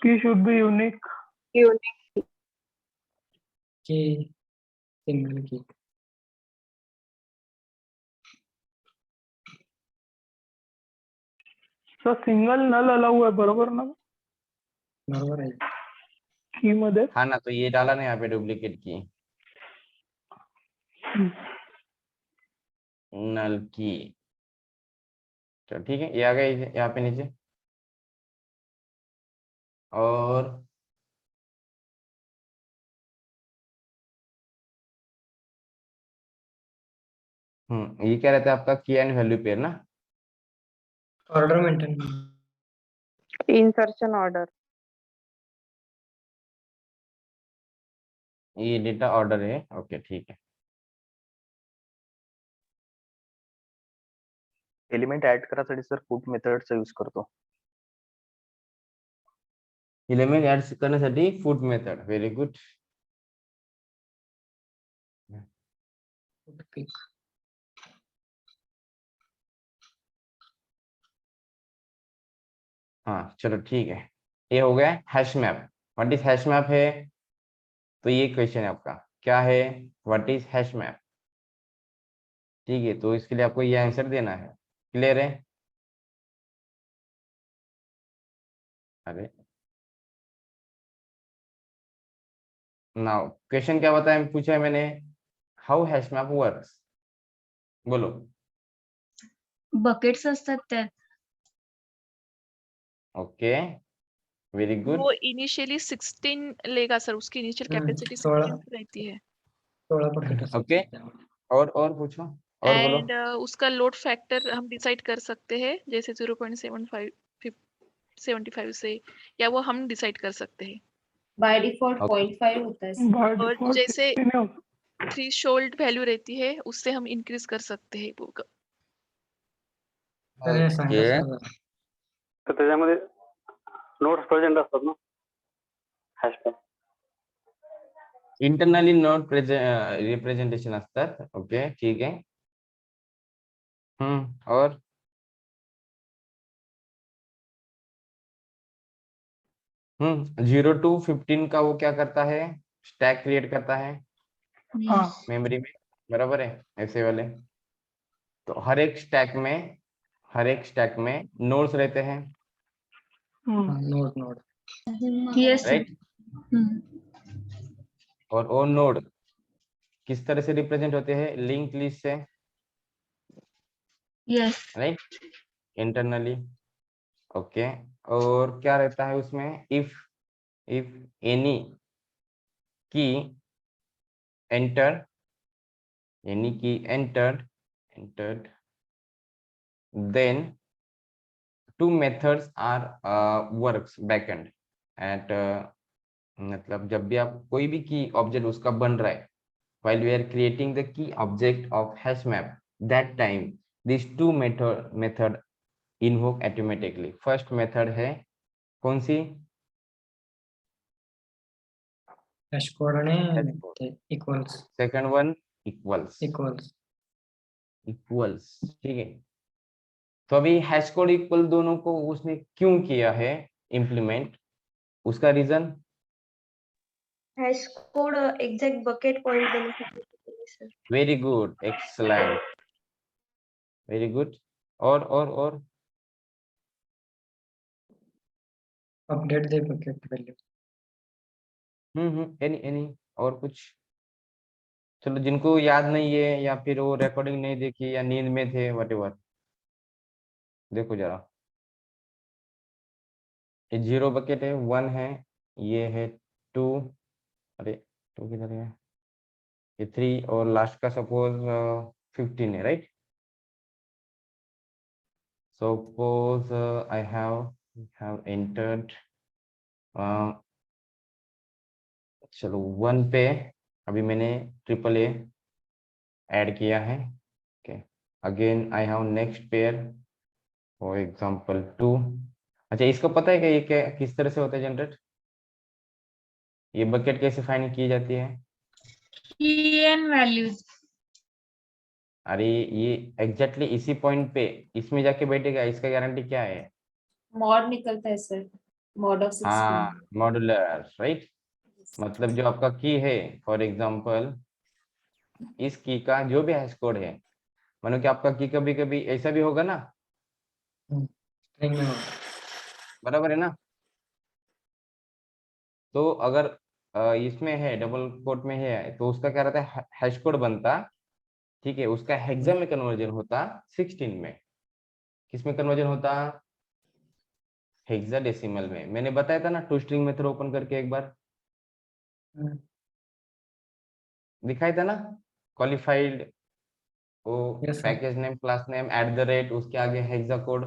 S2: Key should be unique,
S3: key single key,
S2: sir single null allow आहे बरोबर ना
S3: बरोबर आहे।
S2: की मध्ये?
S1: हाँ ना, तो ये डाला ना यहाँ पे डुप्लीकेट की, नल की, चलो ठीक है, ये आ गया यहाँ पे नीचे। और ये क्या रहता है आपका? की एंड वैल्यू पेयर ना।
S3: ऑर्डर मेंटेन,
S9: इंसर्शन ऑर्डर,
S1: ये डेटा ऑर्डर है, ओके ठीक है।
S6: एलिमेंट ऍड करायसाठी सर फूट मेथडचा यूज करतो.
S1: एलिमेंट ऍड करण्यासाठी फूट मेथड, व्हेरी गुड. हाँ चलो ठीक है, ये हो गया hash map. What is hash map है, तो ये क्वेश्चन है आपका, क्या है व्हाट इज हैश मैप, ठीक है, तो इसके लिए आपको ये आंसर देना है। क्लियर है? अरे नाउ क्वेश्चन क्या बताया, पूछा है मैंने, हाउ हैश मैप वर्क्स, बोलो।
S10: बकेट्स असतात त्यात.
S1: Okay very good.
S4: वो इनिशियली 16 लेगा सर, उसकी इनिशियल कैपेसिटी
S3: 16
S4: 16 रहती है।
S3: 16 bucket
S1: ओके, और पूछो, और बोलो.
S4: एंड उसका लोड फैक्टर हम डिसाइड कर सकते हैं, जैसे 0.75 75 से, या वो हम डिसाइड कर सकते हैं।
S10: बाय डिफॉल्ट 0.5 होता है.
S4: और जैसे थ्रेशोल्ड वैल्यू रहती है, उससे हम इंक्रीज कर सकते हैं वो
S3: अरे सांगा
S1: ओके,
S3: सर जरा.
S8: तर त्याच्यामध्ये नोट्स प्रेझेंट असतात ना हॅशटॅग.
S1: इंटरनली नोट रिप्रेझेंटेशन असतात. ओके ठीक है. और 0 to 15 का वो क्या करता है, स्टैक क्रिएट करता है मेमोरी में, बराबर है, ऐसे वाले. तो हर एक स्टैक में नोड्स रहते हैं,
S3: नोड
S10: येस.
S1: राइट. और वो नोड किस तरह से रिप्रेजेंट होते हैं, लिंक लिस्ट से,
S10: येस.
S1: Right, internally. ओके, और क्या रहता है उसमें, इफ एनी की entered, then two methods are works backend at मतलब जब भी आप कोई भी की ऑब्जेक्ट उसका बन रहा है, while we are creating the key object of hash map, that time these two method invoke automatically. first method है कौन सी,
S3: हॅश कोड आणि ते इक्वल्स
S1: सेकंड वन इक्वल्स, ठीक है. तो अभी हैश कोड इक्वल दोनों को उसने क्यों किया है इम्प्लीमेंट, उसका reason,
S10: hash code exact bucket point देण्यासाठी sir.
S1: Very good, excellent. Very good. और
S3: update the bucket value.
S1: Any और कुछ? चलो, जिनको याद नहीं है या फिर वो रिकॉर्डिंग नहीं देखी या नींद में थे, व्हाटएवर, देखो जरा। ये 0 बकेट है, 1 है, ये है 2, अरे 2 किधर है, ये 3 और लास्ट का सपोज 15 है, right? Suppose I have entered, चलो 1 पे अभी मैंने ट्रिपल ए ऐड किया है। Okay, again I have next pair, for example 2। अच्छा, इसको पता है कि ये क्या किस तरह से होता है जनरेट? ये बकेट कैसे फाइंड की जाती है?
S10: key values.
S1: अरे ये एग्जैक्टली इसी पॉइंट पे इसमें जाके बैठेगा, इसका गारंटी क्या है?
S10: मॉड निकलता है सर, मॉड ऑफ 16।
S1: हाँ, मॉड्यूलर, राइट। मतलब जो आपका की है, फॉर एग्जांपल इस की का जो भी हैश कोड है, मानो कि आपका की कभी कभी ऐसा भी होगा ना,
S3: स्ट्रिंग में होगा।
S1: बराबर है ना? तो अगर इसमें है, डबल कोट में है, तो उसका क्या रहता है, हैश कोड बनता, ठीक है, उसका हेक्सा में कन्वर्जन होता 16 में। किस में कन्वर्जन होता? हेक्साडेसिमल में। मैंने बताया था ना, टू स्ट्रिंग मेथड ओपन करके एक बार दिखाया था ना, क्वालिफाइड वो
S3: Yes, sir.
S1: Package name, class name, @ उसके आगे हेक्सा कोड,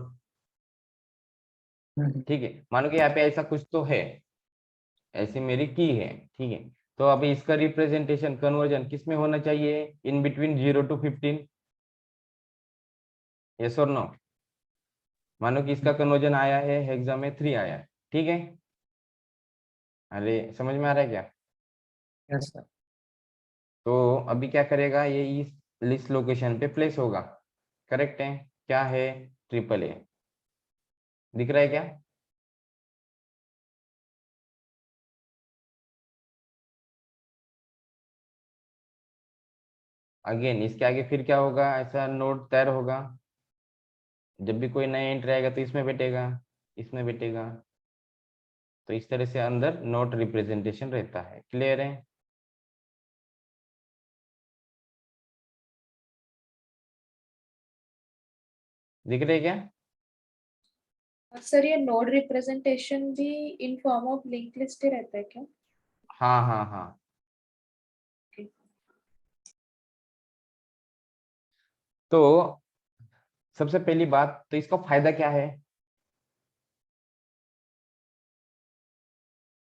S1: ठीक है। मानो कि यहाँ पे ऐसा कुछ तो है, ऐसी मेरी की है, ठीक है। तो अभी इसका रिप्रेजेंटेशन, कन्वर्जन किस में होना चाहिए? इन बिटवीन 0 to 15, यस और नो? मानो कि इसका कन्वर्जन आया है हेक्सा में 3 आया है, ठीक है। अरे समझ में आ रहा है क्या?
S3: Yes, sir.
S1: तो अभी क्या करेगा, ये इस लिस्ट लोकेशन पे प्लेस होगा, करेक्ट है? क्या है? ट्रिपल ए, दिख रहा है क्या? अगेन इसके आगे फिर क्या होगा, ऐसा नोड तैयार होगा, जब भी कोई नया एंट्री आएगा तो इसमें बैठेगा, इसमें बैठेगा। तो इस तरह से अंदर नोट रिप्रेजेंटेशन रहता है। क्लियर है? दिख रहे क्या?
S10: सर ये नोड रिप्रेजेंटेशन भी in form of link list ही रहता है क्या?
S1: हाँ हाँ हाँ। तो सबसे पहली बात तो इसका फायदा क्या है?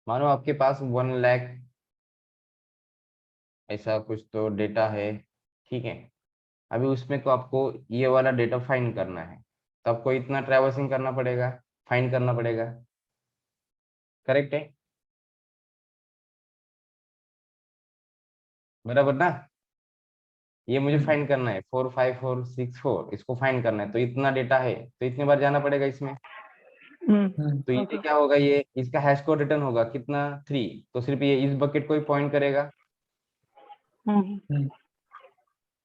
S1: मानो आपके पास 1 लाख ऐसा कुछ तो डेटा है, ठीक है। अभी उसमें तो आपको ये वाला डेटा फाइंड करना है, तो आपको इतना ट्रैवर्सिंग करना पड़ेगा, फाइंड करना पड़ेगा, करेक्ट है? बराबर ना? ये मुझे फाइंड करना है 4 5 4 6 4, इसको फाइंड करना है, तो इतना डेटा है तो इतने बार जाना पड़ेगा इसमें। तो ये क्या होगा, ये इसका हैश कोड रिटर्न होगा कितना, 3। तो सिर्फ ये इस बकेट को ही पॉइंट करेगा,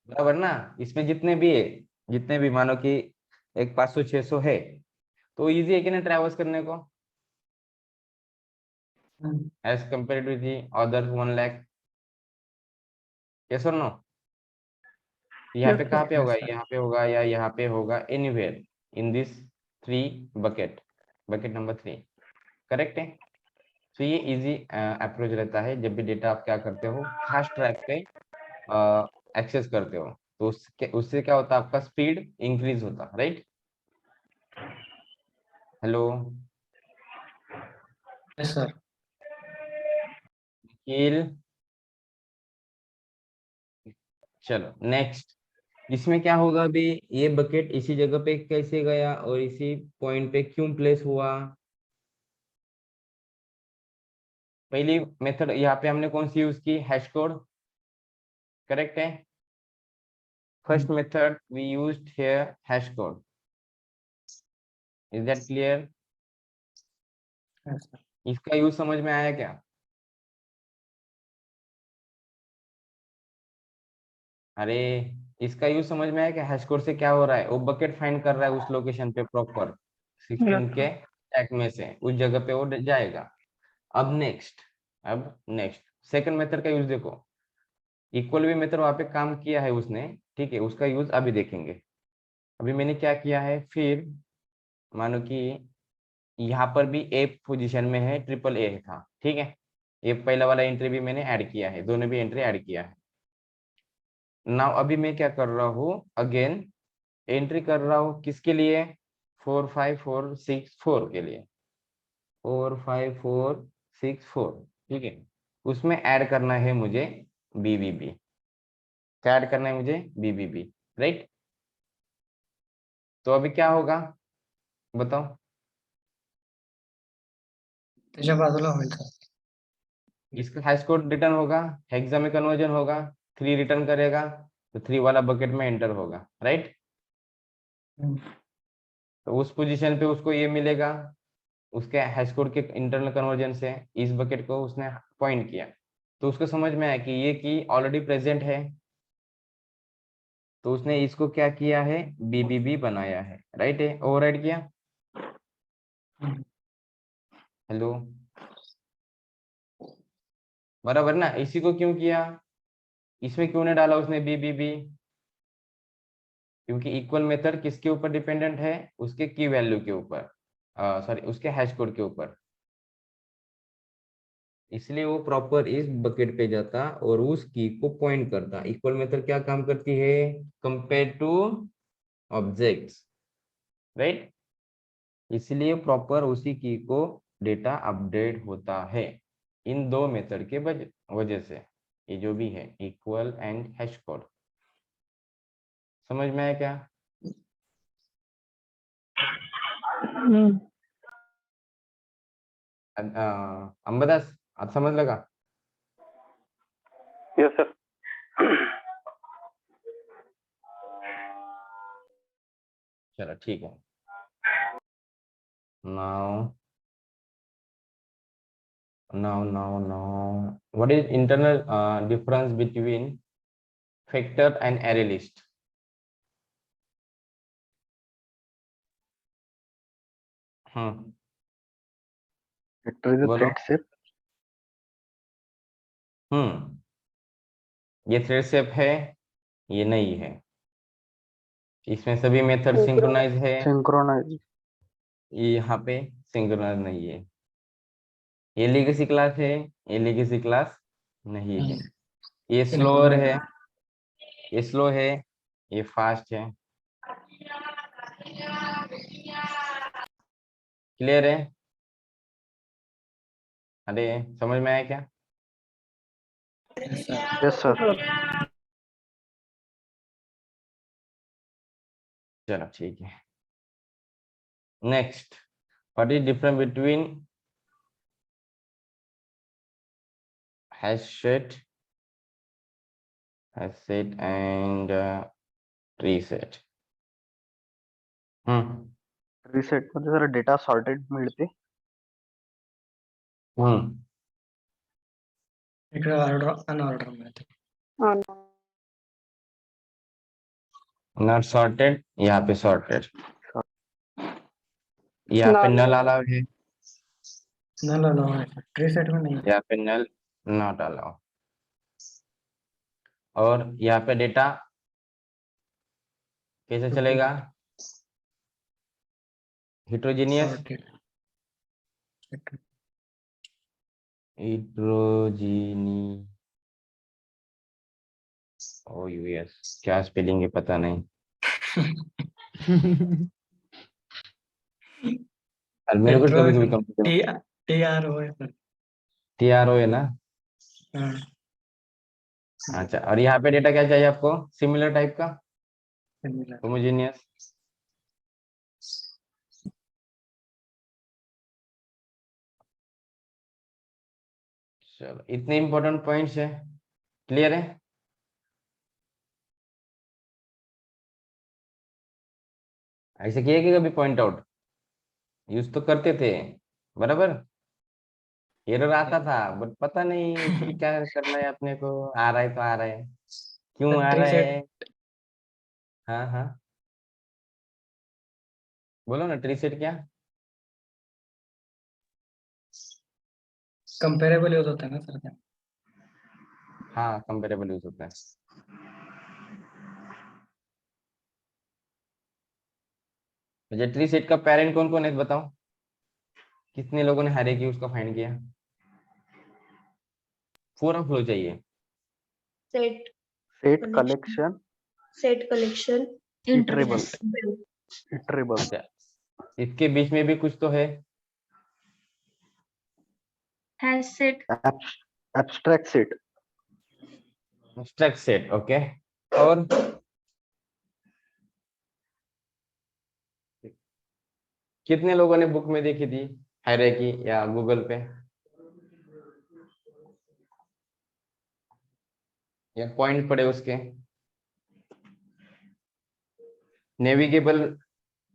S1: बराबर ना? इसमें जितने भी है, जितने भी मानो कि एक 500 600 है, तो इजी है कि ना ट्रैवर्स करने को, as compare to the other 1 lakh, yes और नो? यहाँ पे कहाँ पे होगा, यहाँ पे होगा या यहाँ पे होगा, anywhere in this 3 bucket, bucket number 3, correct है? तो ये इजी अप्रोच रहता है जब भी डेटा आप क्या करते हो, फास्ट ट्रैक पे एक्सेस करते हो, तो उससे क्या होता है, आपका स्पीड इंक्रीज होता, right? Hello
S3: Yes, sir.
S1: Nikhil, चलो नेक्स्ट। इसमें क्या होगा, अभी ये बकेट इसी जगह पे कैसे गया और इसी पॉइंट पे क्यों प्लेस हुआ? पहली मेथड यहाँ पे हमने कौन सी यूज की, हैश कोड, करेक्ट है? First method we used here hash code, is that clear?
S3: Yes, sir.
S1: इसका यूज समझ में आया क्या? अरे इसका यूज समझ में आया कि हैश कोड से क्या हो रहा है, वो बकेट फाइंड कर रहा है उस लोकेशन पे प्रॉपर 16 के स्टैक में से उस जगह पे वो जाएगा। अब नेक्स्ट सेकंड मेथड का यूज देखो। इक्वल भी मेथड वहां पे काम किया है उसने, ठीक है, उसका यूज अभी देखेंगे। अभी मैंने क्या किया है, फिर मानो कि यहाँ पर भी ए पोजीशन में है, ट्रिपल ए था, ठीक है, ये पहला वाला एंट्री भी मैंने ऐड किया है, दोनों भी एंट्री ऐड किया है। नाउ अभी मैं क्या कर रहा हूँ, अगेन एंट्री कर रहा हूँ किसके लिए, 4 5 4 6 4 के लिए, 4 5 4 6 4, ठीक है। उसमें ऐड करना है मुझे बीबीबी, क्या ऐड करना है मुझे, बीबीबी, राइट। तो अभी क्या होगा बताओ,
S3: त्याच्या बाजूला होईल सर.
S1: इसका हैश कोड रिटर्न होगा, हेक्सा में कन्वर्जन होगा, 3 रिटर्न करेगा तो 3 वाला बकेट में एंटर होगा, राइट। तो उस पोजीशन पे उसको ये मिलेगा, उसके हैश कोड के इंटरनल कन्वर्जन से इस बकेट को उसने पॉइंट किया, तो उसको समझ में आया कि ये की ऑलरेडी प्रेजेंट है, तो उसने इसको क्या किया है, बीबीबी बनाया है, राइट है, ओवरराइड किया। हेलो, बराबर ना, इसी को क्यों किया, इसमें क्यों नहीं डाला उसने बीबीबी, क्योंकि इक्वल मेथड किसके ऊपर डिपेंडेंट है, उसके की वैल्यू के ऊपर, सॉरी उसके हैश कोड के ऊपर, इसलिए वो प्रॉपर इस बकेट पे जाता और उस की को पॉइंट करता। इक्वल मेथड क्या काम करती है, कंपेयर टू ऑब्जेक्ट्स, राइट, इसलिए प्रॉपर उसी की को डेटा अपडेट होता है इन दो मेथड के वजह से, ये जो भी है इक्वल एंड हैश कोड। समझ में आया क्या, अंबादास आप समझ लगा।
S8: Yes sir.
S1: चलो ठीक है। now what is internal difference between factor and array list?
S6: Vector is a
S1: बोलो।
S6: thread shape.
S1: ये थ्रेड शेप है, ये नहीं है, इसमें सभी मेथड सिंक्रोनाइज है,
S6: Synchronize.
S1: ये यहाँ पे सिंक्रोनाइज नहीं है, ये लेगेसी क्लास है, ये लेगेसी क्लास नहीं है, ये स्लोअर है, ये स्लो है, ये फास्ट है, क्लियर है। अरे समझ में आया क्या,
S6: Yes sir.
S1: चलो ठीक है। Next, what is difference between hash set and tree set.
S6: Reset मध्ये जरा डेटा सॉर्टेड मिळते.
S3: इकडे ऑर्डर अनऑर्डर मिळते.
S1: नॉट सॉर्टेड, यहाँ पे सॉर्टेड, यहाँ पे नल अलाउड है,
S3: नल अलाउ है, ट्री सेट में नहीं है.
S1: यहाँ पे नल नॉट अलाउ, और यहाँ पे डेटा कैसे चलेगा, हेटेरोजेनियस, हेटेरोजीनी, ओ यूएस क्या स्पेलिंग है पता नहीं, और मेरे को कभी कभी कंफ्यूजन, TRO है ना। अच्छा, और यहाँ पे डेटा क्या चाहिए आपको, सिमिलर टाइप का, होमोजेनियस। चलो इतने इंपॉर्टेंट पॉइंट्स है, क्लियर है। ऐसे किया कि कभी पॉइंट आउट यूज तो करते थे, बराबर, एरर आता था बट पता नहीं कि क्या करना है अपने को, आ रहा है तो आ रहा है, क्यों आ रहा है, हाँ हाँ, बोलो ना, ट्री सेट क्या?
S3: कंपेरेबल यूज होता है ना सर त्या.
S1: हाँ, कंपेरेबल यूज होता है. मुझे ट्री सेट का पेरेंट कौन कौन है बताओ, कितने लोगों ने हायरार्की उसका फाइंड किया? पूरा फ्लो चाहिए.
S12: Set
S6: set collection
S12: set collection
S6: iterable iterable.
S1: अच्छा, इसके बीच में भी कुछ तो है.
S12: Hash set
S6: abstract set.
S1: Abstract set, okay. और कितने लोगों ने बुक में देखी थी हायरार्की या गूगल पे या पॉइंट पड़े उसके? नेविगेबल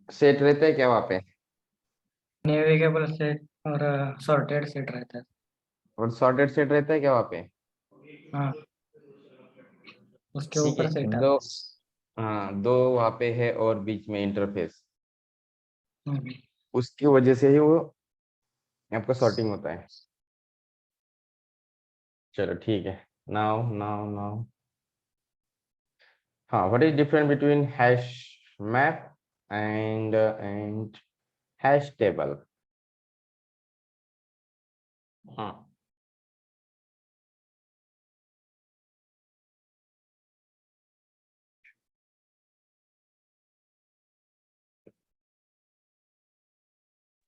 S1: सेट रहता है क्या वहाँ पे?
S3: नेविगेबल सेट और सॉर्टेड सेट रहता है.
S1: और सॉर्टेड सेट रहता है क्या वहाँ पे?
S3: हाँ, उसके
S1: ठीक
S3: ऊपर
S1: है,
S3: सेट
S1: दो.
S3: आता
S1: हाँ, दो वहाँ पे है और बीच में इंटरफेस,
S3: है.
S1: उसकी वजह से ही वो आपका सॉर्टिंग होता है. चलो ठीक है. नाउ नाउ नाउ हाँ, what is different between hash map and hash table? हाँ,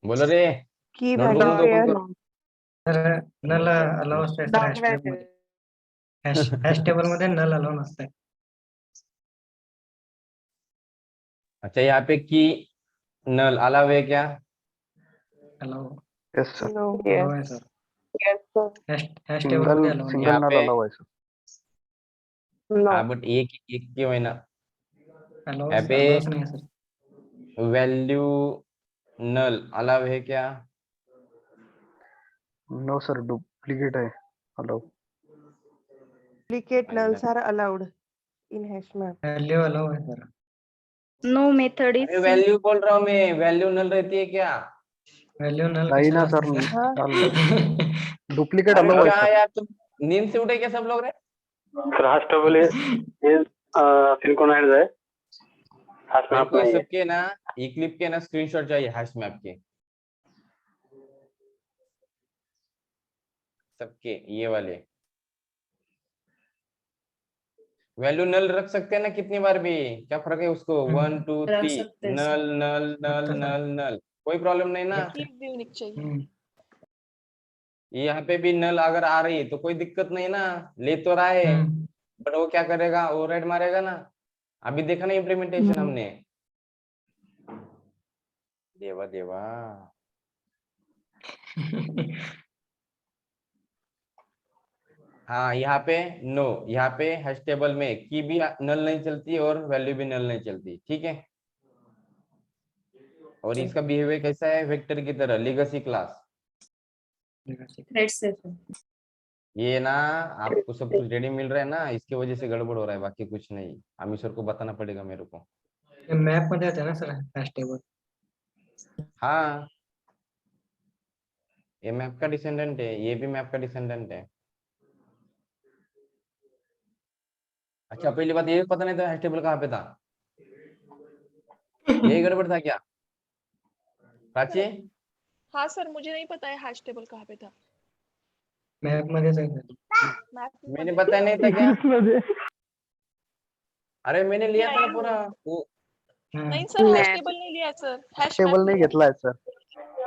S1: बोलो रे.
S9: की
S1: नोटबुक
S9: व्हॅल्यू
S1: मध्ये ओपन
S9: पेअर
S1: करो.
S3: तर नल अलाउ असते सर हॅश टेबल मध्ये. हॅश टेबल मध्ये नल अलाउ नसते.
S1: अच्छा, यहाँ पे की नल अलाउ है क्या?
S3: Allow
S6: yes sir.
S3: अलाउ आहे सर. हॅश टेबल मध्ये अलाउ नाही.
S6: सिंगल
S1: यहाँ
S6: नल
S1: पे
S6: अलाउ आहे सर.
S1: हाँ, बट एक एक क्यों है ना?
S3: अलाउ
S1: यहाँ पे
S3: अलाउच नाही सर.
S1: वैल्यू नल अलाउ है क्या?
S6: नो सर, डुप्लिकेट आहे allow.
S9: Duplicate nulls are allowed in hash map.
S3: Value allow आहे सर.
S12: नो मेथड इज
S1: अरे वैल्यू बोल रहा हूँ मैं, वैल्यू नल रहती है क्या?
S3: व्हॅल्यू नल
S6: नाही ना
S3: कशाला
S6: सर,
S3: असते सर.
S6: डुप्लिकेट
S1: अरे
S6: अलाउ आहे
S1: क्या
S6: सर.
S1: यार, तुम नींद से उठे क्या सब लोग रे?
S8: सर हाश टेबल हे सिंक्रोनाइज आहे. हाश
S1: मेरे
S8: मॅप
S1: को
S8: नाहीये.
S1: सबके ना ई क्लिप के ना स्क्रीनशॉट चाहिए हैश मैप के, सबके ये वाले. वैल्यू नल रख सकते हैं ना कितनी बार भी, क्या फर्क है उसको? 1 2
S10: रख
S1: 3
S10: सकते हैं
S1: नल नल नल
S3: रखते
S1: नल नल, कोई प्रॉब्लम नहीं ना.
S4: की यूनिक चाहिए.
S1: यहाँ पे भी नल अगर आ रही है तो कोई दिक्कत नहीं ना, ले तो रहा है, बट वो क्या करेगा, ओवरराइड मारेगा ना. अभी देखा ना इम्प्लीमेंटेशन हमने. देवा देवा. हाँ, यहाँ पे नो, यहाँ पे हैश टेबल में की भी नल नहीं चलती और वैल्यू भी नल नहीं चलती. ठीक है, और इसका बिहेवियर कैसा है? वेक्टर की तरह, लीगसी क्लास.
S10: Thread set.
S1: ये ना आपको सब कुछ रेडी मिल रहा है ना, इसकी वजह से गड़बड़ हो रहा है, बाकी कुछ नहीं. अमी सर को बताना पड़ेगा मेरे को.
S3: मॅप मध्ये येते ना सर हॅश टेबल.
S1: हाँ, ये मैप का डिसेंडेंट है, ये भी मैप का डिसेंडेंट है. अच्छा, पहली बात ये पता नहीं था हैश टेबल कहाँ पे था, यही गड़बड़ था क्या प्राची?
S4: हाँ सर, मुझे नहीं पता है हैश टेबल कहाँ पे था.
S3: मॅप मध्येच आहे सर.
S4: मैप
S1: मैंने बताया नहीं था क्या? अरे मैंने लिया था ना पूरा वो.
S4: नहीं सर, हैश टेबल नहीं लिया सर. हैश
S6: टेबल नाही घेतलाय सर.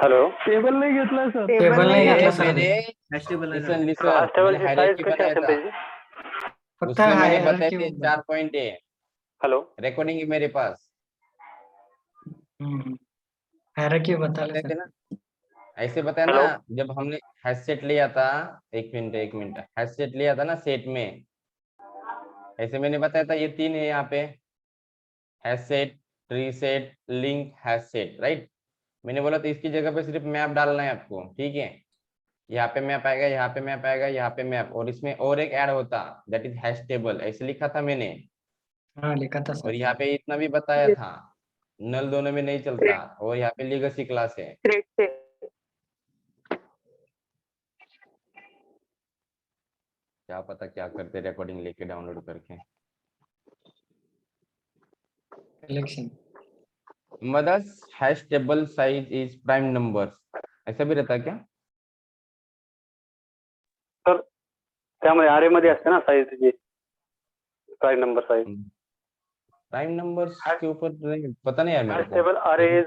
S8: हॅलो.
S2: टेबल नाही घेतलाय सर.
S3: टेबल नाही घेतला सर.
S1: मैंने लिसन लिसन मैंने
S8: साइज
S1: हायरार्की
S8: कशी
S1: बनाया
S8: असेल
S1: था,
S8: त्याची?
S3: फक्त
S1: उसमें मैंने बताए
S3: hierarchy
S1: थे
S3: बघ.
S1: 4 पॉइंट है.
S8: हॅलो.
S1: रिकॉर्डिंग है मेरे पास.
S3: हायरार्की
S1: बताए
S3: बताले
S1: थे
S3: सर.
S1: ना, ऐसे बताया ना जब हमने हैश सेट लिया था. एक मिनट, हैश सेट लिया था ना सेट में, ऐसे मैंने बताया था. ये 3 है यहाँ पे, hash set, tree set, link, hash set, right. मैंने बोला तो इसकी जगह पे सिर्फ मैप डालना है आपको. ठीक है, यहाँ पे मैप आएगा, यहाँ पे मैप आएगा, यहाँ पे मैप, और इसमें और एक ऐड होता, दैट इज हैश टेबल, ऐसे लिखा था मैंने.
S3: हाँ लिखा था
S1: और
S3: सर।
S1: यहाँ पे इतना भी बताया था, नल दोनों में नहीं चलता, और यहाँ पे लीगसी क्लास है। क्या पता क्या करते रिकॉर्डिंग लेके डाउनलोड करके।
S3: Collection.
S1: Mothers hash table size is prime numbers, ऐसा भी रहता है क्या?
S8: तर त्यामध्ये अरे मध्ये असते ना साईज त्याची, prime number size.
S1: Prime numbers के ऊपर पता नहीं यार मेरे
S8: हॅश
S1: को।
S8: टेबल अरे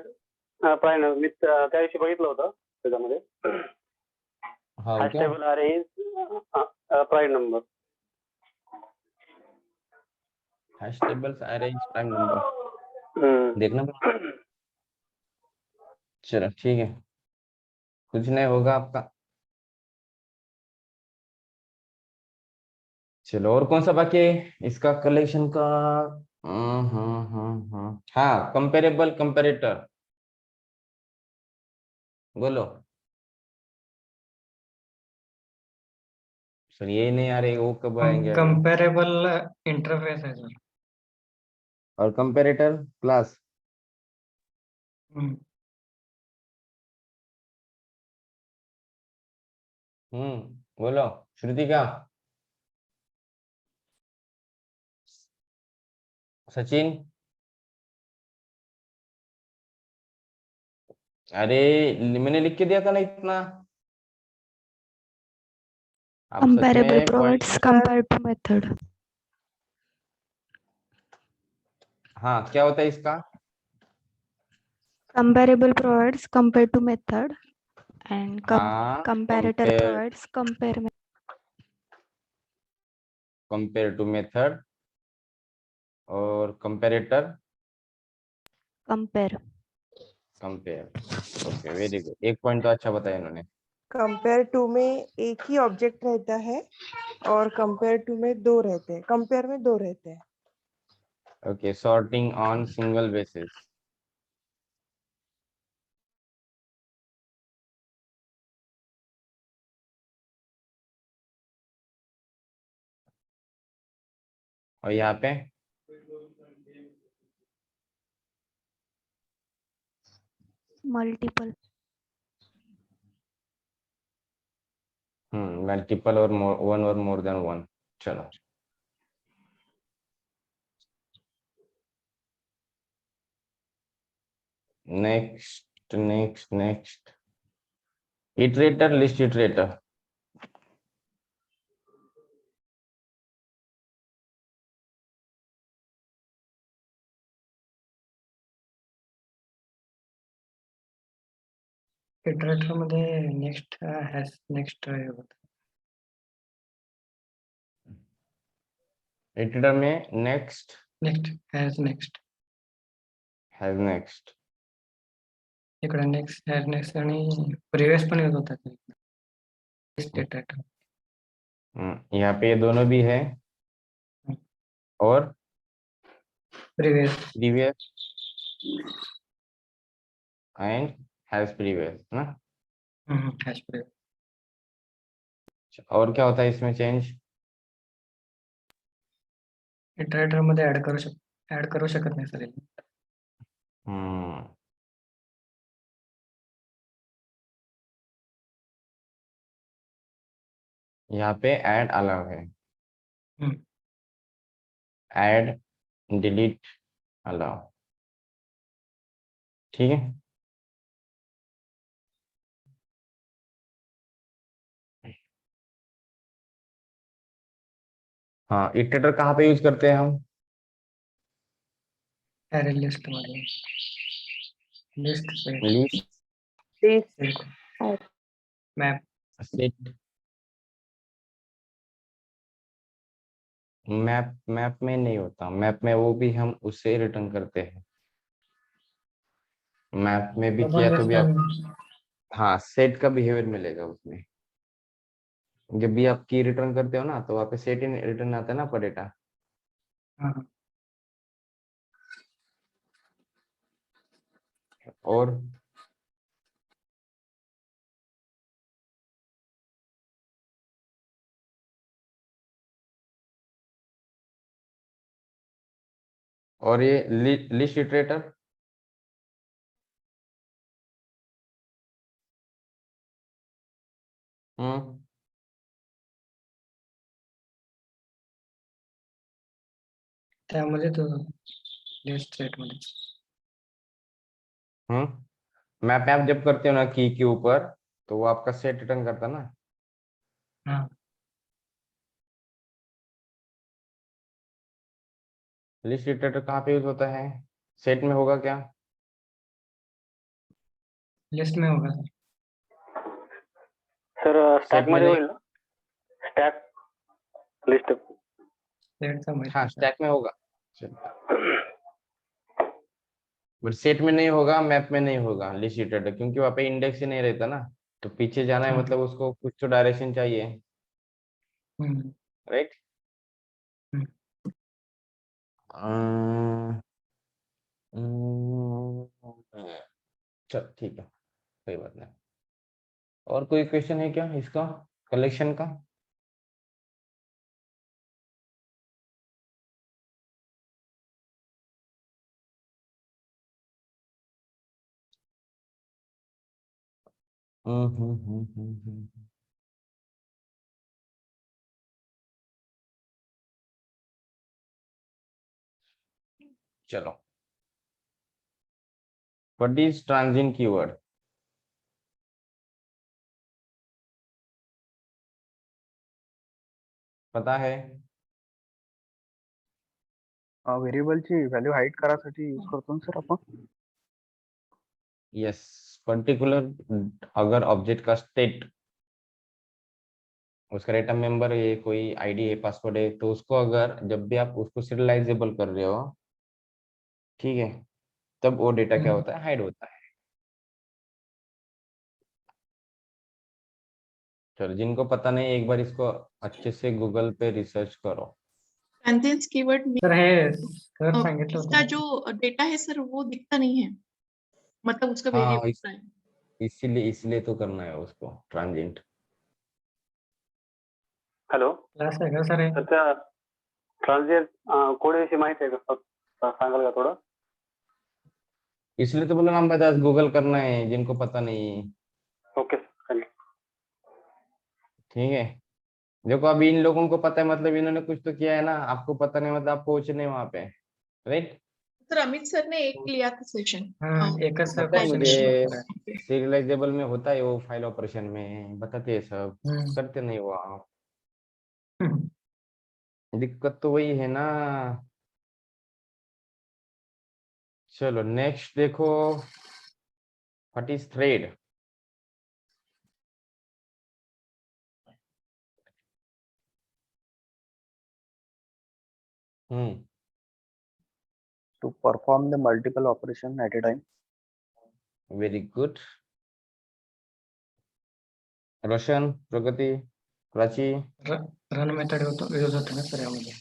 S8: प्राइम मी त्या दिवशी बघितलं होतं त्याच्यामध्ये.
S1: हाँ
S8: हॅश
S1: क्या?
S8: टेबल अरे is prime number.
S1: Hash tables arrange prime number देखना पड़ेगा। चलो ठीक है, कुछ नहीं होगा आपका। चलो और कौन सा बाकी है इसका कलेक्शन का? हाँ, कंपेरेबल कंपेरेटर, बोलो सर। ये नहीं आ रही, वो कब आएंगे अभी?
S3: कंपेरेबल इंटरफेस है सर।
S1: और कंपेरेटर क्लास। बोलो श्रुतिका, सचिन। अरे मैंने लिख के दिया था ना इतना। आप सच
S13: Comparable
S1: में
S13: provides
S1: point.
S13: compared to method.
S1: हाँ, क्या होता है इसका?
S13: Comparable provides compared to method, and
S1: हाँ,
S13: comparator provides compare
S1: compare to method, और comparator
S13: compare.
S1: Compare. Okay very good, एक पॉइंट तो अच्छा बताया इन्होंने।
S9: कंपेयर टू में एक ही ऑब्जेक्ट रहता है और कंपेयर टू में दो रहते हैं, कंपेयर में दो रहते हैं।
S1: Okay, sorting on single basis. और यहाँ पे
S13: Multiple.
S1: मल्टीपल और मोर, वन और मोर देन वन। चलो next next next, iterator list iterator.
S3: Iterator मध्ये नेक्स्ट हॅश नेक्स्ट होतं.
S1: इटरेटर में next
S3: next has next.
S1: Has next.
S3: इकडे नेक्स्ट हॅज नेक्स्ट आणि प्रिव्हियस पण येत होता. इटरेटर.
S1: यहाँ पे ये दोनों भी है, और
S3: previous
S1: previous and has previous ना।
S3: Hash previous.
S1: और क्या होता है इसमें चेंज?
S3: इटरेटर मध्ये ऍड करू शकत नाही सर.
S1: यहाँ पे ऐड अलाउ है, ऐड डिलीट अलाउ, ठीक है। हाँ, इटरेटर कहाँ पे यूज करते हैं हम?
S3: अरे लिस्ट मध्ये. List set.
S1: List
S3: map.
S1: Set map में नहीं होता, मैप में वो भी हम उससे रिटर्न करते हैं। मैप में भी किया तो भी आप, हाँ सेट का बिहेवियर मिलेगा उसमें। जब भी आप की रिटर्न करते हो ना, तो वहाँ पे सेट इन रिटर्न आता है ना पर डेटा। और और ये लिस्ट इटरेटर,
S3: त्यामध्ये तो लिस्ट सेट मध्ये
S1: मैप आप जब करते हो ना की के ऊपर, तो वो आपका सेट रिटर्न करता ना।
S3: हाँ
S1: लिस्ट इटरेटर कहाँ पे यूज होता है? सेट में होगा क्या?
S3: लिस्ट में होगा सर।
S8: सर
S1: सेट
S8: स्टॅक
S1: में
S8: मध्ये
S1: नहीं।
S8: होईल ना? स्टॅक लिस्ट
S3: सेटचा माहित
S1: हाँ
S3: नाही सर.
S1: स्टैक में होगा, बट सेट में नहीं होगा, मैप में नहीं होगा लिस्ट इटरेटर, क्योंकि वहाँ पे इंडेक्स ही नहीं रहता ना। तो पीछे जाना है
S3: हाँ.
S1: मतलब उसको कुछ तो डायरेक्शन चाहिए,
S3: हम्म.
S1: राइट?
S3: हम्म.
S1: चल ठीक है, कोई बात नहीं। और कोई क्वेश्चन है क्या इसका, कलेक्शन का? चलो, व्हाट इज ट्रांजिएंट कीवर्ड? पता है?
S6: व्हेरिएबलची व्हॅल्यू हाईड करायसाठी यूज करतो ना सर आपण.
S1: यस, पर्टिकुलर अगर ऑब्जेक्ट का स्टेट, उसका डेटा मेंबर है, कोई आईडी है, पासवर्ड है, तो उसको अगर जब भी आप उसको सीरियलाइजेबल कर रहे हो, ठीक है, तब वो डेटा क्या होता है, हाइड होता है। चलो, जिनको पता नहीं एक बार इसको अच्छे से गूगल पे रिसर्च करो।
S4: ट्रांजिएंट कीवर्ड में
S3: सर हे सर सांगितलं
S4: इसका
S3: होतं.
S4: जो डेटा है सर वो दिखता नहीं है, मतलब उसका
S1: हाँ,
S4: वेरिएबल होता है।
S1: इसलिए तो करना है उसको ट्रांजिएंट।
S8: हॅलो
S3: क्लास आहे का सर हे?
S8: तर त्या ट्रान्झिएंट कोड विषयी माहिती आहे का? सांगाल का थोडं?
S1: इसलिए तो बोला ना, बता गूगल करना है जिनको पता नहीं।
S8: ओके सर,
S1: ठीक है, देखो अभी इन लोगों को पता है मतलब इन्होंने कुछ तो किया है ना, आपको पता नहीं मतलब आप पहुंचे नहीं वहां पे, राइट?
S4: सर अमित सर ने एक लिया था सेशन।
S3: हाँ एकच
S1: पता है
S3: क्वेश्चन
S1: मुझे, सीरियलाइजेबल में होता है वो, फाइल ऑपरेशन में बताते हैं सब, करते नहीं वो आप। दिक्कत तो वही है ना। चलो नेक्स्ट देखो, what is thread?
S6: To perform the multiple operation at a time.
S1: Very good. Roshan, Pragati, Prachi?
S3: Run method use होते ना सर यामध्ये.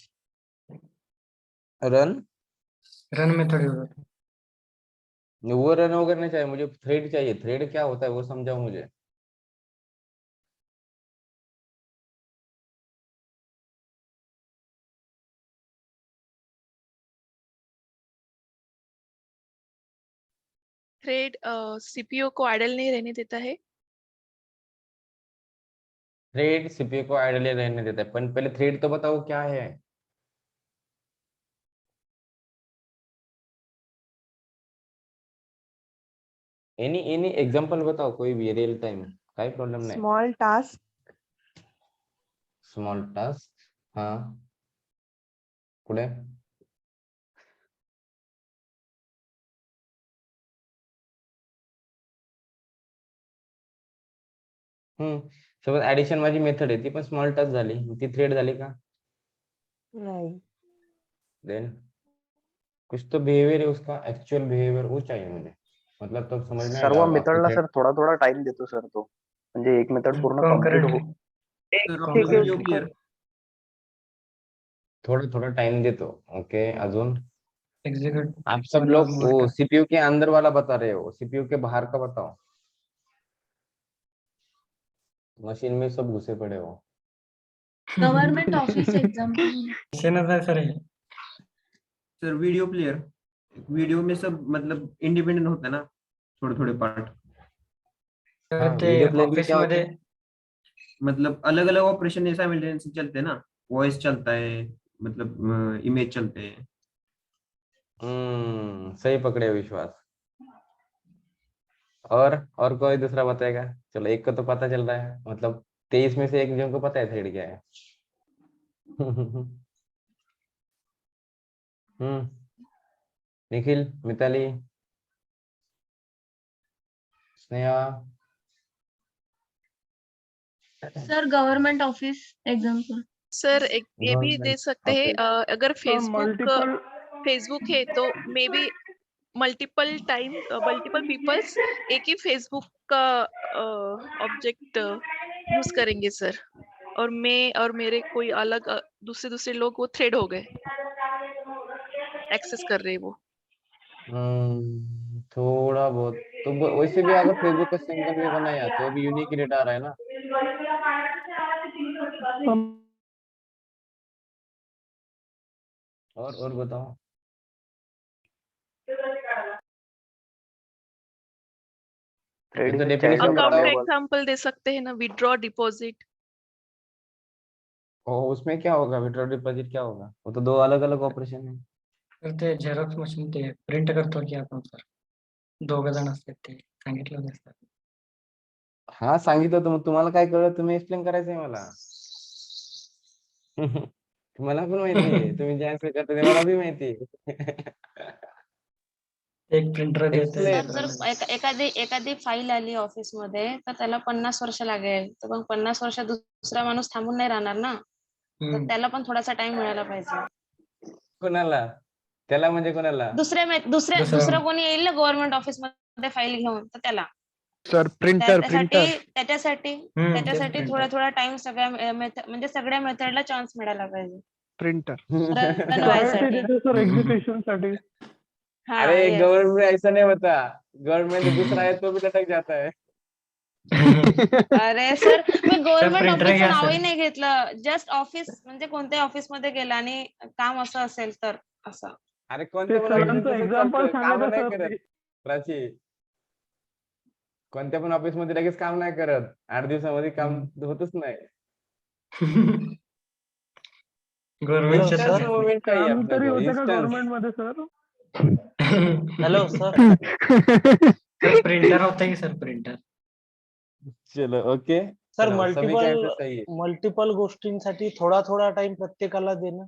S1: रन
S3: मेथड यूज होते.
S1: वो रन वगैरह नहीं चाहिए मुझे, थ्रेड चाहिए। थ्रेड क्या होता है वो समझाओ मुझे।
S4: थ्रेड सीपीयू को आइडल नहीं रहने देता है।
S1: थ्रेड सीपीयू को आइडल रहने देता है, पर पहले थ्रेड तो बताओ क्या है। एनी एग्जांपल बताओ, कोई भी रियल टाइम, काही प्रॉब्लेम नाही।
S9: स्मॉल टास्क,
S1: स्मॉल टास्क, हाँ पुढे? समज ऍडिशन माझी मेथड आहे, ती पण स्मॉल टास्क झाली, ती थ्रेड झाली का?
S9: नाही.
S1: देन कुछ तो बिहेवियर है उसका, एक्चुअल बिहेवियर वो चाहिए मुझे, मतलब तब समझ में आएगा
S6: सर्व
S1: अब आपकी
S6: मेथडला
S1: थ्रेड।
S6: सर थोडा थोडा टाइम देतो सर तो, म्हणजे एक मेथड पूर्ण कम्प्लीट हो.
S3: Concurrently.
S1: थोड़ा थोड़ा टाइम देतो, ओके। अजून
S3: एक्झिक्यूट
S1: आप सब लोग वो सीपीयू के अंदर वाला बता रहे हो, सीपीयू के बाहर का बताओ। मशीन में सब घुसे पड़े हो।
S12: Government office example.
S3: क्वेश्चनच आहे सर हे.
S14: सर वीडियो प्लेयर, वीडियो में सब मतलब इंडिपेंडेंट होता है ना, थोड़े थोड़े पार्ट।
S1: हाँ,
S3: ते
S1: वीडियो प्लेयर में
S3: ऑफिस
S1: क्या होता
S3: मध्ये
S1: है?
S14: मतलब अलग अलग ऑपरेशन साइमल्टेनियसली चलते हैं ना, वॉइस चलता है, मतलब इमेज चलते हैं।
S1: सही पकड़े विश्वास। और कोई दूसरा बताएगा? चलो, एक को तो पता चल रहा है, मतलब 23 में से एक जन को पता है थ्रेड क्या है। हम्म Nikhil, Mitali, Sneha.
S12: Sir government office example.
S4: Sir एक ये भी दे
S1: गवर्नमेंट
S4: सकते हैं, अगर
S2: मल्टीपल
S4: फेसबुक है तो मे बी मल्टीपल पीपल्स एक ही फेसबुक का ऑब्जेक्ट यूज करेंगे सर, और मैं और मेरे कोई अलग दूसरे लोग वो थ्रेड हो गए, एक्सेस कर रहे हैं वो।
S1: थोड़ा बहुत तो वैसे भी अगर फेसबुक का सिंगल भी बनाया तो भी यूनिक डेटा आ रहा है ना। और बताओ। ये तो
S6: थ्रेडिंग
S1: डेफिनेशन
S6: चैनल
S4: अकाउंट का
S1: बताओ।
S4: एग्जांपल दे सकते हैं ना, विड्रॉ डिपॉजिट।
S1: उसमें क्या होगा? विड्रॉ डिपॉजिट क्या होगा? वो तो दो अलग अलग ऑपरेशन है।
S3: तर ते झेरॉक्स मशीन ते प्रिंट करतो की आपण सर, दोघं जण असतात ते सांगितलं होतं सर.
S1: हाँ, सांगितलं तुम्हाला काय कळलं? तुम्ही एक्सप्लेन करायचंय मला. मला पण माहिती आहे तुम्ही जे आन्सर करता ते मला बी माहिती आहे.
S3: एक प्रिंटर देते
S5: सर जर एखादी फाईल आली ऑफिस मध्ये तर त्याला 50 वर्ष लागेल, तर मग 50 वर्ष दुसरा माणूस थांबून नाही राहणार ना, तर त्याला पण थोडासा टाइम मिळायला पाहिजे.
S1: कोणाला? त्याला म्हणजे कोणाला?
S5: दुसरं कोणी येईल ना गव्हर्नमेंट ऑफिस मध्ये फाईल घेऊन, तर त्याला
S7: सर प्रिंटर
S5: त्याच्यासाठी थोडा टाइम सगळ्या म्हणजे सगळ्या मेथडला चान्स मिळायला पाहिजे
S7: प्रिंटर
S5: रन व्हायसाठी.
S2: सर एक्झिक्युशन साठी.
S5: हाँ,
S1: अरे
S5: yes.
S1: गवर्नमेंट में ऐसा नहीं होता, गवर्नमेंट में दूसरा है तो भी लटक जाता है.
S5: अरे सर मी गव्हर्नमेंट
S3: printer
S5: ऑफिसचं
S3: घ्या
S5: नावही
S3: सर.
S5: नाही घेतलं, जस्ट ऑफिस म्हणजे कोणत्याही ऑफिस मध्ये गेला आणि काम असं असेल तर असं.
S1: अरे कोणत्या पण ऑफिस
S2: सरांचं
S1: तसंच
S2: एक्झाम्पल
S1: चालतं,
S2: सांगा
S1: काम नाही
S2: सर.
S1: करत. प्राची, कोणत्या पण ऑफिस मध्ये लगेच काम नाही करत, 8 दिवसामध्ये काम होतच नाही.
S3: गव्हर्नमेंटच्या
S1: इंस्टेंस
S3: तर
S1: मूवमेंट चाहिए
S2: काम
S1: अपने
S2: तरी
S1: को,
S2: होते का
S1: इंस्टेंस.
S2: गव्हर्नमेंट मध्ये sir?
S3: Hello sir. Sir printer होता की सर प्रिंटर.
S1: चलो ओके.
S11: सर
S1: चलो, सभी का आंसर सही है.
S11: मल्टिपल गोष्टींसाठी थोडा टाइम प्रत्येकाला देणं.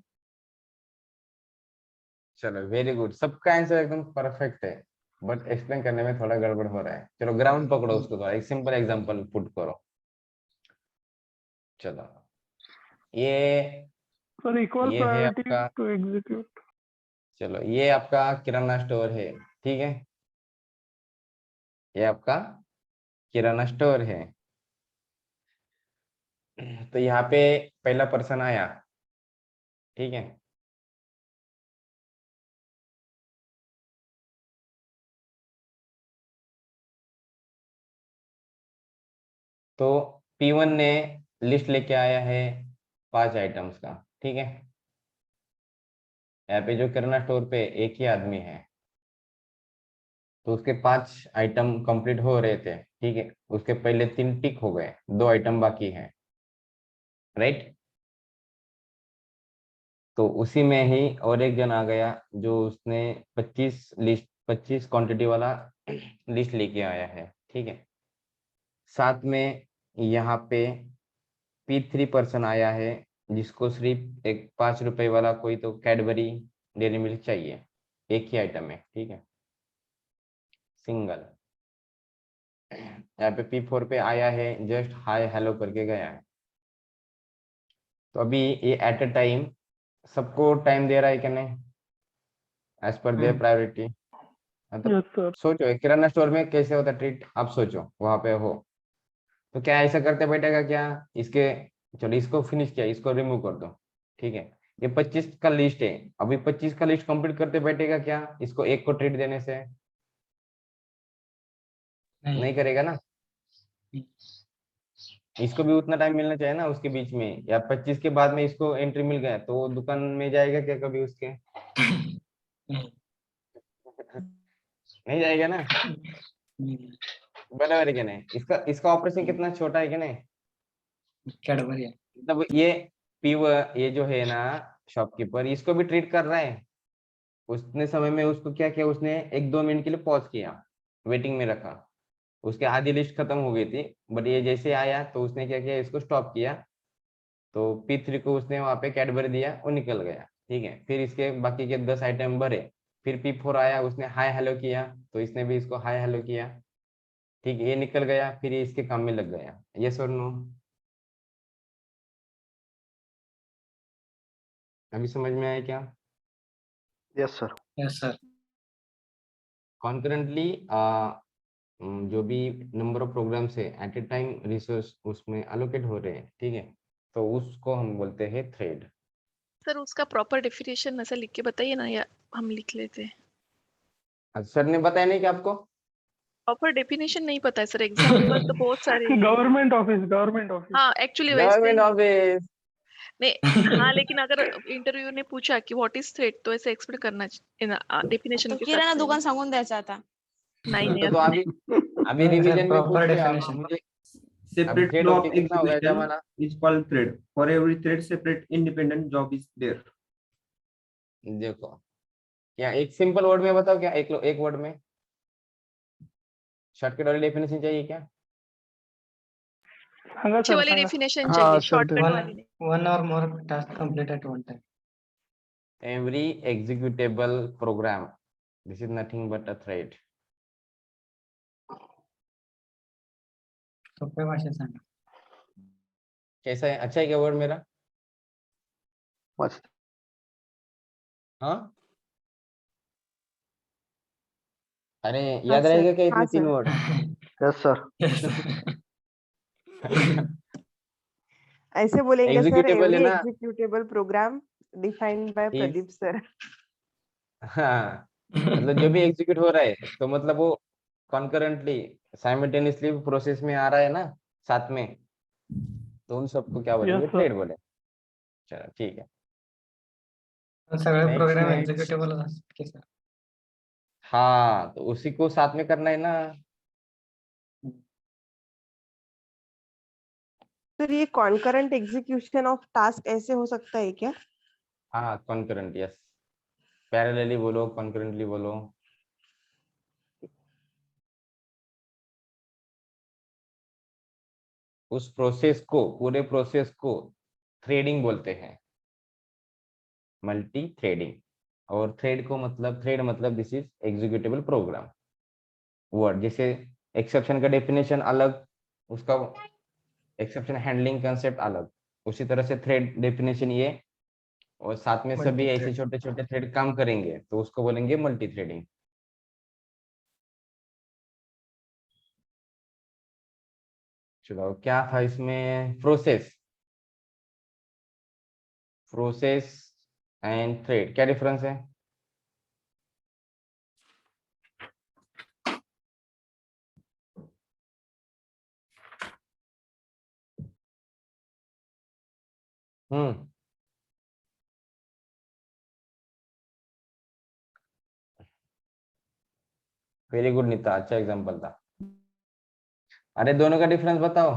S1: चलो वेरी गुड, सबका आंसर एकदम परफेक्ट है, बट एक्सप्लेन करने में थोड़ा गड़बड़ हो रहा है. चलो ग्राउंड पकड़ो उसको, थोड़ा एक सिंपल एग्जांपल पुट करो. चलो, ये
S2: सर इक्वल
S1: ये है
S2: प्रायोरिटी
S1: आपका,
S2: टू एग्जीक्यूट.
S1: चलो ये आपका किराना स्टोर है, ठीक है. ये आपका किराना स्टोर है. तो यहाँ पे पहला पर्सन आया, ठीक है. तो P1 ने लिस्ट लेके आया है 5 आइटम्स का, ठीक है. यहाँ पे जो किराना स्टोर पे एक ही आदमी है, तो उसके 5 आइटम कंप्लीट हो रहे थे, ठीक है. उसके पहले 3 टिक हो गए, 2 आइटम बाकी हैं, राइट. तो उसी में ही और एक जन आ गया जो उसने 25 क्वांटिटी वाला लिस्ट लेके आया है, ठीक है. साथ में यहाँ पे P3 पर्सन आया है जिसको सिर्फ एक 5 रुपए वाला कोई तो कैडबरी डेयरी मिल्क चाहिए, एक ही आइटम है, ठीक है, सिंगल. यहाँ पे P4 पे आया है, जस्ट हाय हेलो करके गया है. तो अभी ये एट अ टाइम सबको टाइम दे रहा है कि नहीं, as per there priority.
S2: Yes sir.
S1: सोचो एक किराना स्टोर में कैसे होता ट्रीट, आप सोचो वहां पे हो तो क्या ऐसा करते बैठेगा क्या? इसके, चलो इसको फिनिश किया, इसको रिमूव कर दो, ठीक है. ये 25 का लिस्ट है, अभी 25 का लिस्ट कंप्लीट करते बैठेगा क्या इसको एक को ट्रीट देने से? नहीं करेगा ना. इसको भी उतना टाइम मिलना चाहिए ना उसके बीच में, या 25 के बाद में इसको एंट्री मिल गया तो वो दुकान में जाएगा क्या कभी उसके? नहीं जाएगा ना, बराबर है कि नहीं? इसका ऑपरेशन कितना छोटा है कि नहीं?
S3: कैडबरी है।
S1: मतलब ये जो है ना शॉपकीपर, इसको भी ट्रीट कर रहा है। उसने समय में उसको क्या किया, उसने 1-2 मिनट के लिए पॉज किया, वेटिंग में रखा, उसके आधी लिस्ट खत्म हो गई थी, बट ये जैसे आया तो उसने क्या किया, इसको स्टॉप किया, तो P3 को उसने वहां पे कैडबरी दिया, वो निकल गया। ठीक है, फिर इसके बाकी के 10 आइटम भरे, फिर P4 आया, उसने हाय हेलो किया, तो इसने भी इसको हाय हेलो किया। ठीक है, ये निकल गया, फिर ये इसके काम में लग गया। यस और नो? अभी समझ में आया क्या?
S6: Yes sir.
S3: Yes sir.
S1: Concurrently जो भी नंबर ऑफ प्रोग्राम्स है एट ए टाइम रिसोर्स उसमें अलोकेट हो रहे हैं, ठीक है, तो उसको हम बोलते हैं थ्रेड।
S4: सर उसका प्रॉपर डेफिनेशन ऐसा लिख के बताइए ना, या हम लिख लेते हैं।
S1: सर ने बताया नहीं कि आपको
S4: प्रॉपर डेफिनेशन नहीं पता है सर, एग्जांपल तो बहुत सारे हैं।
S2: गवर्नमेंट ऑफिस
S4: हाँ एक्चुअली वैसे
S1: गवर्नमेंट
S4: ही
S1: ऑफिस।
S4: नहीं, हाँ लेकिन अगर इंटरव्यू ने पूछा कि व्हाट इज थ्रेड, तो ऐसे एक्सप्लेन करना डेफिनेशन
S5: तो
S4: के
S5: किराणा
S4: साथ।
S5: दुकान सांगून द्यायचा आता.
S4: नहीं नहीं
S1: तो अभी रिवीजन में पूछ लिया मुझे।
S14: Separate
S1: थ्रेड
S14: flow
S1: होके
S14: of
S1: कितना हो गया
S14: execution
S1: जमाना?
S14: is called thread. For every thread, separate independent job is there.
S1: देखो, क्या एक सिंपल वर्ड में बताओ, क्या एक वर्ड में शॉर्टकट वाली डेफिनेशन चाहिए क्या?
S4: अच्छी वाली डेफिनेशन
S7: हाँ
S4: चाहिए,
S7: सर,
S4: शॉर्टकट वाली नहीं।
S3: One or more task complete at one time.
S1: Every executable program, this is nothing but a thread.
S3: सोप्या भाषेत सांगा.
S1: कैसा है, अच्छा है क्या वर्ड मेरा?
S6: मस्त.
S1: हाँ, अरे
S9: हाँ
S1: याद
S9: सर,
S1: रहेगा क्या इतने
S9: हाँ
S1: 3
S9: सर।
S1: वर्ड?
S6: Yes sir.
S9: ऐसे बोलेंगे सर,
S1: एग्जीक्यूटेबल है
S9: एवरी
S1: ना?
S9: Executable program defined by
S1: Is
S9: Pradeep sir.
S1: हाँ, मतलब जो भी एग्जीक्यूट हो रहा है, तो मतलब वो कॉन्करेंटली साइमल्टेनियसली प्रोसेस में आ रहा है ना साथ में, तो उन सबको क्या बोलेंगे? थ्रेड बोले। चलो ठीक है,
S3: सगळे
S1: नेक्स्ट
S3: प्रोग्राम
S1: नेक्स्ट।
S3: एक्झिक्युटेबल असतात की सर?
S1: हाँ, तो उसी को साथ में करना है ना।
S9: सर ये कॉन्करेंट एग्जीक्यूशन ऑफ टास्क ऐसे हो सकता है क्या?
S1: हाँ, कॉन्करेंट, यस, पैरेलली बोलो, कॉन्करेंटली बोलो। उस प्रोसेस को, पूरे प्रोसेस को थ्रेडिंग बोलते हैं, मल्टी थ्रेडिंग। और थ्रेड मतलब this is executable program word. जैसे एक्सेप्शन का डेफिनेशन अलग, उसका एक्सेप्शन हैंडलिंग कंसेप्ट अलग, उसी तरह से थ्रेड डेफिनेशन ये, और साथ में सभी
S3: Multi-thread.
S1: ऐसे छोटे छोटे थ्रेड काम करेंगे तो उसको बोलेंगे मल्टी थ्रेडिंग। चलो, क्या था इसमें? प्रोसेस एंड थ्रेड, क्या डिफरेंस है? वेरी गुड नीता, अच्छा एग्जांपल था। अरे दोनों का डिफरेंस बताओ।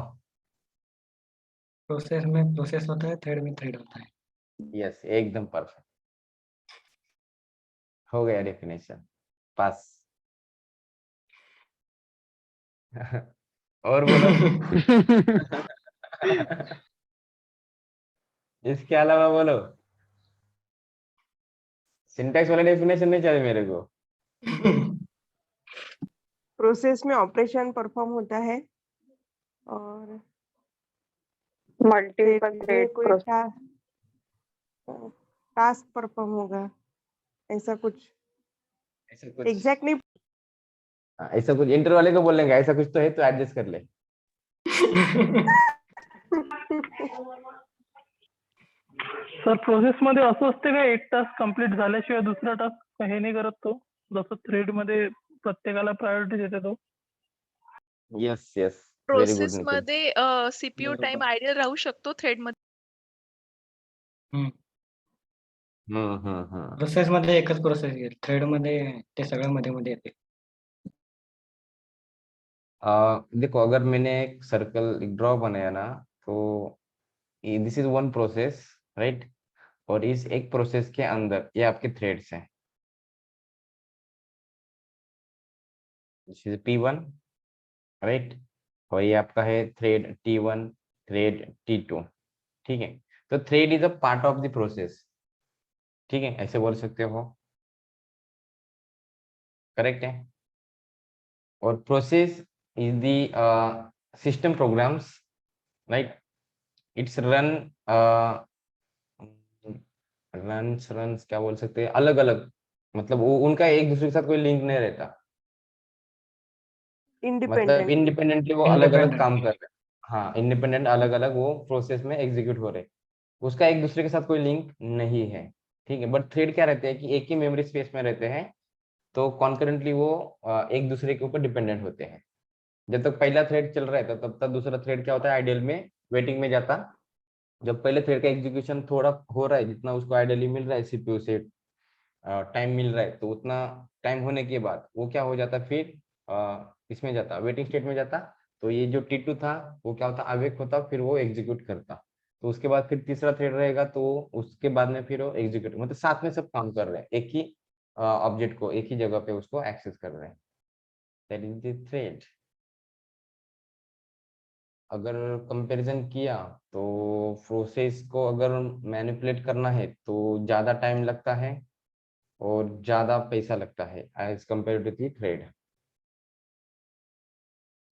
S3: प्रोसेस में प्रोसेस होता है, थ्रेड में थ्रेड होता है.
S1: यस, एकदम परफेक्ट, हो गया डेफिनेशन, पास। और बोलो। इसके अलावा बोलो, सिंटैक्स वाला डेफिनेशन नहीं चाहिए मेरे को।
S9: प्रोसेस में ऑपरेशन परफॉर्म होता है और
S15: मल्टीपल
S9: में
S15: थ्रेड
S9: कोई टास्क परफॉर्म होगा, ऐसा कुछ एग्जैक्ट नहीं।
S1: ऐसा कुछ इंटर वाले को बोलेंगे, ऐसा कुछ तो है, तो एडजस्ट कर ले।
S2: सर प्रोसेस मध्ये असं असते का, एक टास्क कंप्लीट झाल्याशिवाय दुसरा टास्क हे नाही करत तो, जसं थ्रेड मध्ये प्रत्येकाला प्रायोरिटी देते तो?
S1: Yes yes, very good
S4: process
S1: Nitin.
S4: मध्ये सीपीयू टाइम आयडियल राहू शकतो, थ्रेड मध्ये
S3: प्रोसेस मध्ये एकच प्रोसेस येईल, थ्रेड मध्ये ते सगळं मध्ये मध्ये येते.
S1: देखो अगर मैंने एक सर्कल एक ड्रॉ बनाया ना, तो this is one process, right? और इस एक प्रोसेस के अंदर ये आपके थ्रेड्स हैं। This is P1, right? और ये आपका है थ्रेड T1, थ्रेड T2, ठीक है? तो thread is a part of the process, ठीक है, ऐसे बोल सकते हो, करेक्ट है? और process is the system programs, right? It's run runs क्या बोल सकते हैं, अलग अलग, मतलब वो उनका एक दूसरे के साथ कोई लिंक नहीं रहता, मतलब इंडिपेंडेंटली वो अलग अलग काम कर रहे हैं। हाँ, इंडिपेंडेंट अलग अलग वो प्रोसेस में एग्जीक्यूट हो रहे हैं, उसका एक दूसरे के साथ कोई लिंक नहीं है, ठीक है? बट थ्रेड क्या रहते हैं कि एक ही मेमोरी स्पेस में रहते हैं, तो कॉन्करेंटली वो एक दूसरे के ऊपर डिपेंडेंट होते हैं। जब तक पहला थ्रेड चल रहा है तब तक दूसरा थ्रेड क्या होता है, आइडियल में वेटिंग में जाता। जब पहले थ्रेड का एग्जीक्यूशन थोड़ा हो रहा है, जितना उसको आइडियली मिल रहा है सीपीयू से टाइम मिल रहा है, तो उतना टाइम होने के बाद वो क्या हो जाता, फिर इसमें जाता, वेटिंग स्टेट में जाता। तो ये जो T2 था वो क्या होता, अवेक होता, फिर वो एग्जीक्यूट करता। तो उसके बाद फिर तीसरा थ्रेड रहेगा, तो उसके बाद में फिर वो एग्जीक्यूट, मतलब साथ में सब काम कर रहे हैं, एक ही ऑब्जेक्ट को एक ही जगह पे उसको एक्सेस कर रहे हैं। That is the thread. अगर कंपैरिजन किया तो प्रोसेस को अगर मैनिपुलेट करना है तो ज्यादा टाइम लगता है और ज्यादा पैसा लगता है as compare to the thread.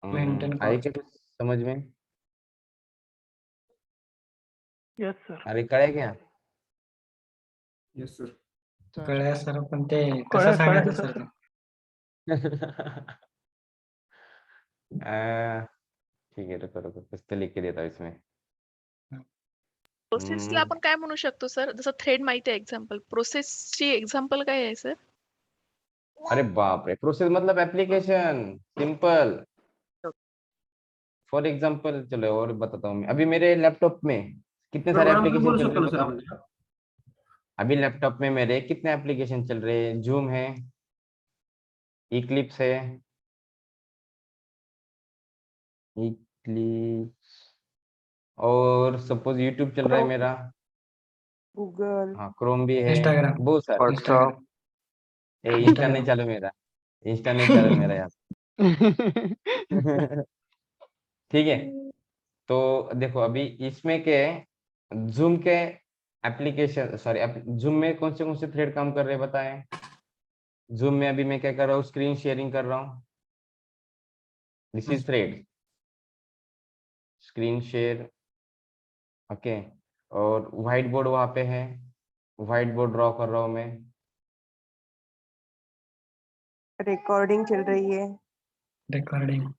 S3: Maintain
S1: I
S3: cost.
S1: क्या कुछ समझ में?
S2: Yes sir.
S1: अरे कळे क्या?
S14: Yes sir.
S3: कळलं सर, पण ते कसं
S2: कळलं
S3: सांगायचं
S2: सर.
S3: सर?
S1: ठीक है, रुको रुको, कुछ तो लिख के देता हूँ इसमें।
S4: प्रोसेसला आपण काय म्हणू शकतो सर? जसं थ्रेड माहिती आहे एक्झाम्पल, प्रोसेसची एक्झाम्पल काय आहे सर?
S1: अरे बाप रे, प्रोसेस मतलब एप्लीकेशन सिंपल। फॉर एग्जांपल चलो और बताता हूँ मैं, अभी मेरे लैपटॉप में कितने सारे
S14: प्रोग्राम पण
S1: एप्लीकेशन
S14: बोलू
S1: चल रहे
S14: शकतो
S1: हैं
S14: ना सर
S1: बताओ?
S14: आपण?
S1: अभी लैपटॉप में मेरे कितने एप्लीकेशन चल रहे हैं? जूम है, इक्लिप्स है, इक्लिप्स, और सपोज यूट्यूब चल रहा है मेरा,
S9: गूगल,
S1: हाँ क्रोम भी है,
S3: इंस्टाग्राम.
S1: बहुत सारे।
S6: व्हाट्सअप.
S1: इंस्टा नहीं चालू मेरा, इंस्टा नहीं चालू मेरा यार। ठीक है, तो देखो अभी इसमें के जूम के एप्लीकेशन, सॉरी जूम में कौन से थ्रेड काम कर रहे हैं बताएं? जूम में अभी मैं क्या कर रहा हूँ, स्क्रीन शेयरिंग कर रहा हूँ, this is thread, screen share, okay. और व्हाइट बोर्ड वहां पे है, व्हाइट बोर्ड ड्रॉ कर रहा हूँ मैं।
S9: रिकॉर्डिंग चल रही है,
S3: रिकॉर्डिंग.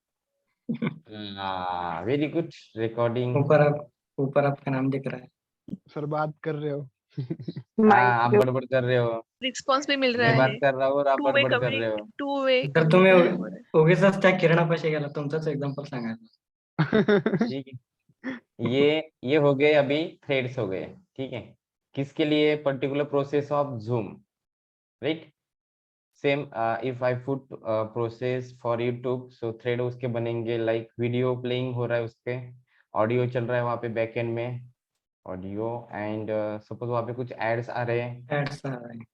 S1: Very good, recording.
S3: ऊपर आपका नाम दिख रहा है.
S7: सर बात कर रहे हो.
S1: आप बड़बड़ कर रहे हो,
S4: रिस्पॉन्स भी मिल रहा
S1: मैं बात
S4: है,
S1: कर रहा हूँ और आप
S4: टू वे
S1: बड़बड़ कर रहे हो।
S4: टू वे
S3: तर तुम्ही उगीच त्या किरणापाशी गेला, तुमचंच एक्झाम्पल सांगायचं.
S1: ठीक है, ये हो गए अभी थ्रेड्स हो गए, ठीक है? किसके लिए? Particular process of zoom, right? Same if I put process for YouTube, so thread उसके बनेंगे, लाइक वीडियो प्लेइंग हो रहा है उसपे, ऑडियो चल रहा है वहाँ पे बैकएंड में, ऑडियो, एंड सपोज वहाँ पे कुछ एड्स आ रहे हैं,
S3: एड्स आ रहे हैं.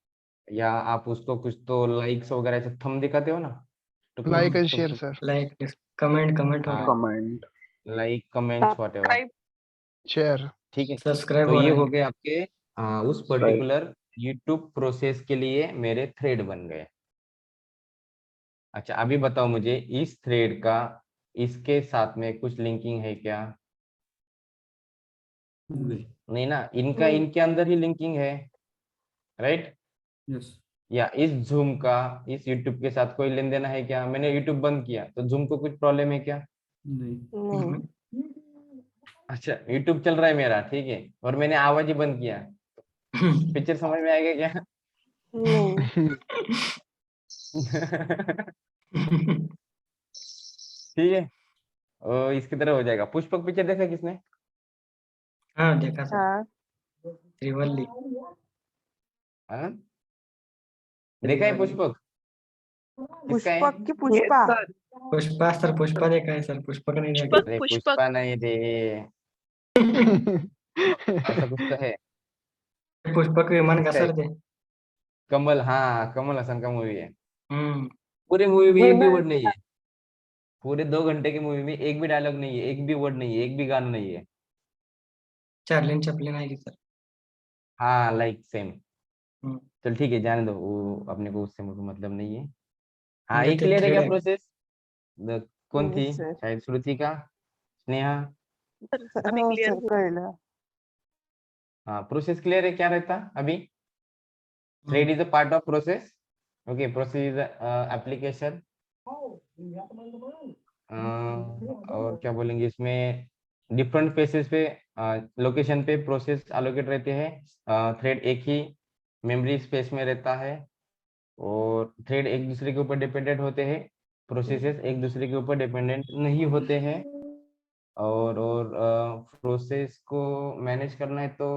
S1: या आप उसको कुछ तो लाइक्स वगैरह ऐसे थंब दिखाते हो ना, टुक टुक
S7: लाइक एंड
S1: टुक
S7: शेयर
S1: टुक,
S7: सर.
S3: लाइक कमेंट हो रहा है.
S6: Comment.
S1: Like comments whatever,
S7: share.
S1: ठीक है?
S3: सब्सक्राइब
S1: तो
S3: हो
S1: ये
S3: रहा
S1: हो
S3: है.
S1: गए आपके उस पर्टिकुलर यूट्यूब प्रोसेस के लिए मेरे थ्रेड बन गए। अच्छा अभी बताओ मुझे, इस थ्रेड का इसके साथ में कुछ लिंकिंग है क्या? नहीं ना, इनका
S9: नहीं.
S1: इनके अंदर ही लिंकिंग है, राइट?
S14: यस.
S1: या इस जूम का इस यूट्यूब के साथ कोई लेन देन है क्या? मैंने यूट्यूब बंद किया तो जूम को कुछ प्रॉब्लम है क्या?
S14: नहीं.
S9: नहीं.
S1: अच्छा यूट्यूब चल रहा है मेरा, ठीक है, और मैंने आवाज ही बंद किया, पिक्चर समझ में आएगा क्या?
S9: नहीं.
S1: ठीक है, इसकी तरह हो जाएगा। पुष्पक पिक्चर देखा किसने?
S3: हाँ देखा सर.
S9: हाँ.
S3: त्रिवल्ली.
S1: हाँ? देखा है पुष्पक? किसका है?
S9: पुष्पक की पुष्पा?
S3: पुष्पा सर, पुष्पा देखा है सर, पुष्पक नहीं देखा।
S4: पुष्पक
S1: अरे
S4: पुष्पक
S1: पुष्पा नहीं रे, ऐसा कुछ तो है।
S3: पुष्पक विमान का
S1: किसका है?
S3: सर ते?
S1: कमल, हाँ कमल हसन का मूवी है।
S3: हम्म।
S1: पूरी मूवी में एक भी वर्ड नहीं है, पूरे 2 घंटे की मूवी में एक भी डायलॉग नहीं है, एक भी वर्ड नहीं है, एक भी गाना नहीं है।
S3: चार्लिन चैपलिन आहे की सर?
S1: हाँ लाइक सेम।
S3: हम्म.
S1: चल ठीक है, जाने दो, वो अपने को उससे मतलब नहीं है। हाँ
S3: म्हणजे
S1: ये
S3: ते
S1: क्लियर है
S3: थ्रेड
S1: क्या
S3: आहे.
S1: प्रोसेस? कौन थी?
S9: सर
S1: शायद श्रुति का, स्नेहा।
S4: अभी
S9: हो
S4: क्लियर
S9: सर
S4: हुआ।
S9: कळलं.
S1: हाँ प्रोसेस क्लियर है, क्या रहता अभी? Thread is a part of process. Okay, process is application. और क्या बोलेंगे इसमें, डिफरेंट फेसेस पे, लोकेशन पे प्रोसेस एलोकेट रहते हैं। थ्रेड एक ही मेमोरी स्पेस में रहता है, और थ्रेड एक दूसरे के ऊपर डिपेंडेंट होते हैं, प्रोसेसेस एक दूसरे के ऊपर डिपेंडेंट नहीं होते हैं। और प्रोसेस को मैनेज करना है तो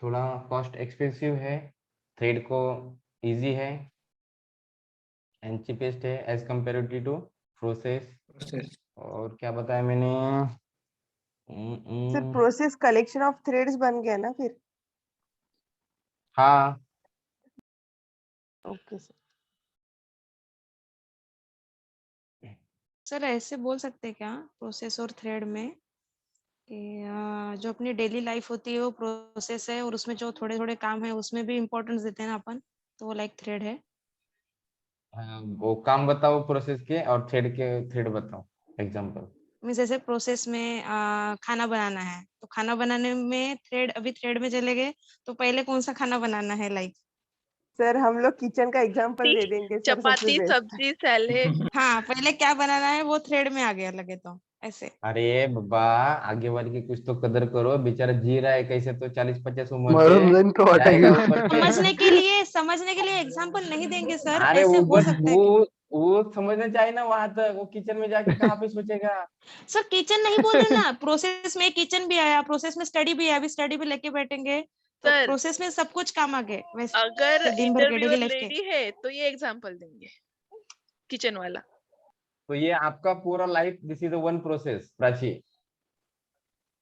S1: थोड़ा कॉस्ट एक्सपेंसिव है, थ्रेड को इजी है एंड चीपेस्ट है as comparative to process.
S3: Process.
S1: और क्या बताया मैंने?
S9: Sir process collection of threads बन गया ना फिर?
S1: हाँ
S9: ओके सर.
S5: सर ऐसे बोल सकते हैं क्या प्रोसेस और थ्रेड में कि जो अपनी डेली लाइफ होती है वो प्रोसेस है, और उसमें जो थोड़े थोड़े काम है उसमें भी इम्पोर्टेंस देते हैं ना अपन, तो वो लाइक थ्रेड है।
S1: वो काम बताओ प्रोसेस के, और थ्रेड के थ्रेड बताओ एग्जांपल।
S5: मीन्स जैसे प्रोसेस में खाना बनाना है, तो खाना बनाने में थ्रेड, अभी थ्रेड में चले गए तो पहले कौन सा खाना बनाना है लाइक।
S9: सर हम लोग किचन का एग्जांपल दे देंगे सर, सबसे
S4: चपाती
S9: बेस्ट.
S4: सब्जी सैलेड।
S5: हाँ पहले क्या बनाना है वो थ्रेड में आ गया लगे तो ऐसे।
S1: अरे बाबा, आगे वाले की कुछ तो कदर करो, बेचारा जी रहा है कैसे, तो 40-50 उम्र पे
S6: मरून जाईन तो
S1: जाएगा
S6: वाटायला.
S1: ऊपर पे।
S5: समझने के लिए एग्जाम्पल नहीं देंगे सर,
S1: अरे
S5: ऐसे
S1: वो
S5: हो
S1: बस
S5: सकता है कि
S1: वो समझना चाहिए ना, वहां तक वो किचन में जाके कहाँ पे सोचेगा।
S5: सर किचन नहीं बोल रहे ना, प्रोसेस में किचन भी आया, प्रोसेस में स्टडी भी आया, अभी स्टडी भी लेके बैठेंगे तो
S4: सर
S5: प्रोसेस में सब कुछ काम आ गए
S4: अगर
S5: वैसे दिन भर के डेली
S4: इंटरव्यूअर
S5: लाइफ के।
S4: लेडी है तो ये एग्जांपल देंगे किचन वाला।
S1: तो ये आपका पूरा life, this is one process Prachi.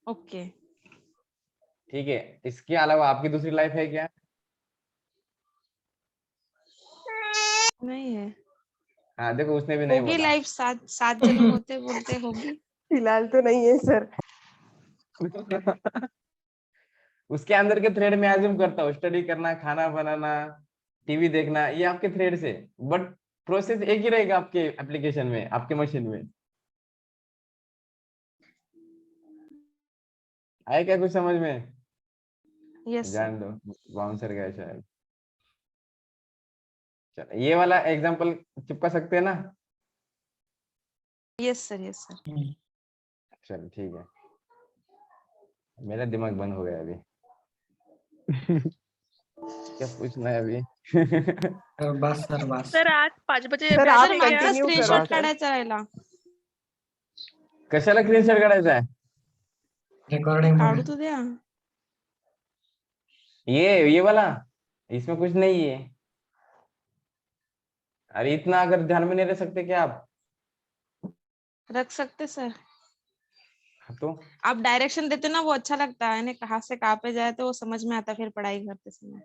S5: Okay.
S1: ठीक है, इसके अलावा आपकी दूसरी लाइफ है क्या?
S5: नहीं है।
S1: हाँ देखो, उसने भी नहीं
S5: होगी
S1: बोला।
S5: लाइफ, सात सात जन्म होते बोलते होगी।
S9: फिलहाल तो नहीं है सर.
S1: उसके अंदर के थ्रेड में एज्यूम करता हूँ, स्टडी करना, खाना बनाना, टीवी देखना, ये आपके थ्रेड से, बट प्रोसेस एक ही रहेगा आपके एप्लीकेशन में, आपके मशीन में। आया क्या कुछ समझ में?
S5: Yes sir.
S1: जान दो, बाउंसर गया शायद। चलो ये वाला एग्जांपल चिपका सकते हैं ना?
S5: Yes sir, yes sir.
S1: चलो ठीक है, मेरा दिमाग बंद हो गया अभी। क्या पूछना है अभी?
S3: बस सर, बस.
S4: सर आज 5 बजे
S9: सर
S4: बैच
S9: आप
S4: है क्या?
S5: माझा
S9: कंटिन्यू करा
S5: स्क्रीनशॉट
S9: सर.
S5: काढायचा राहिला,
S1: कशाला स्क्रीनशॉट काढायचा आहे?
S3: रेकॉर्डिंग
S5: काढू तो द्या.
S1: ये वाला, इसमें कुछ नहीं है। अरे इतना अगर ध्यान में नहीं रह सकते क्या आप?
S5: रख सकते सर,
S1: तो
S5: आप डायरेक्शन देते ना वो अच्छा लगता है ना, कहाँ से कहाँ पे जाए तो वो समझ में आता फिर पढ़ाई करते समय।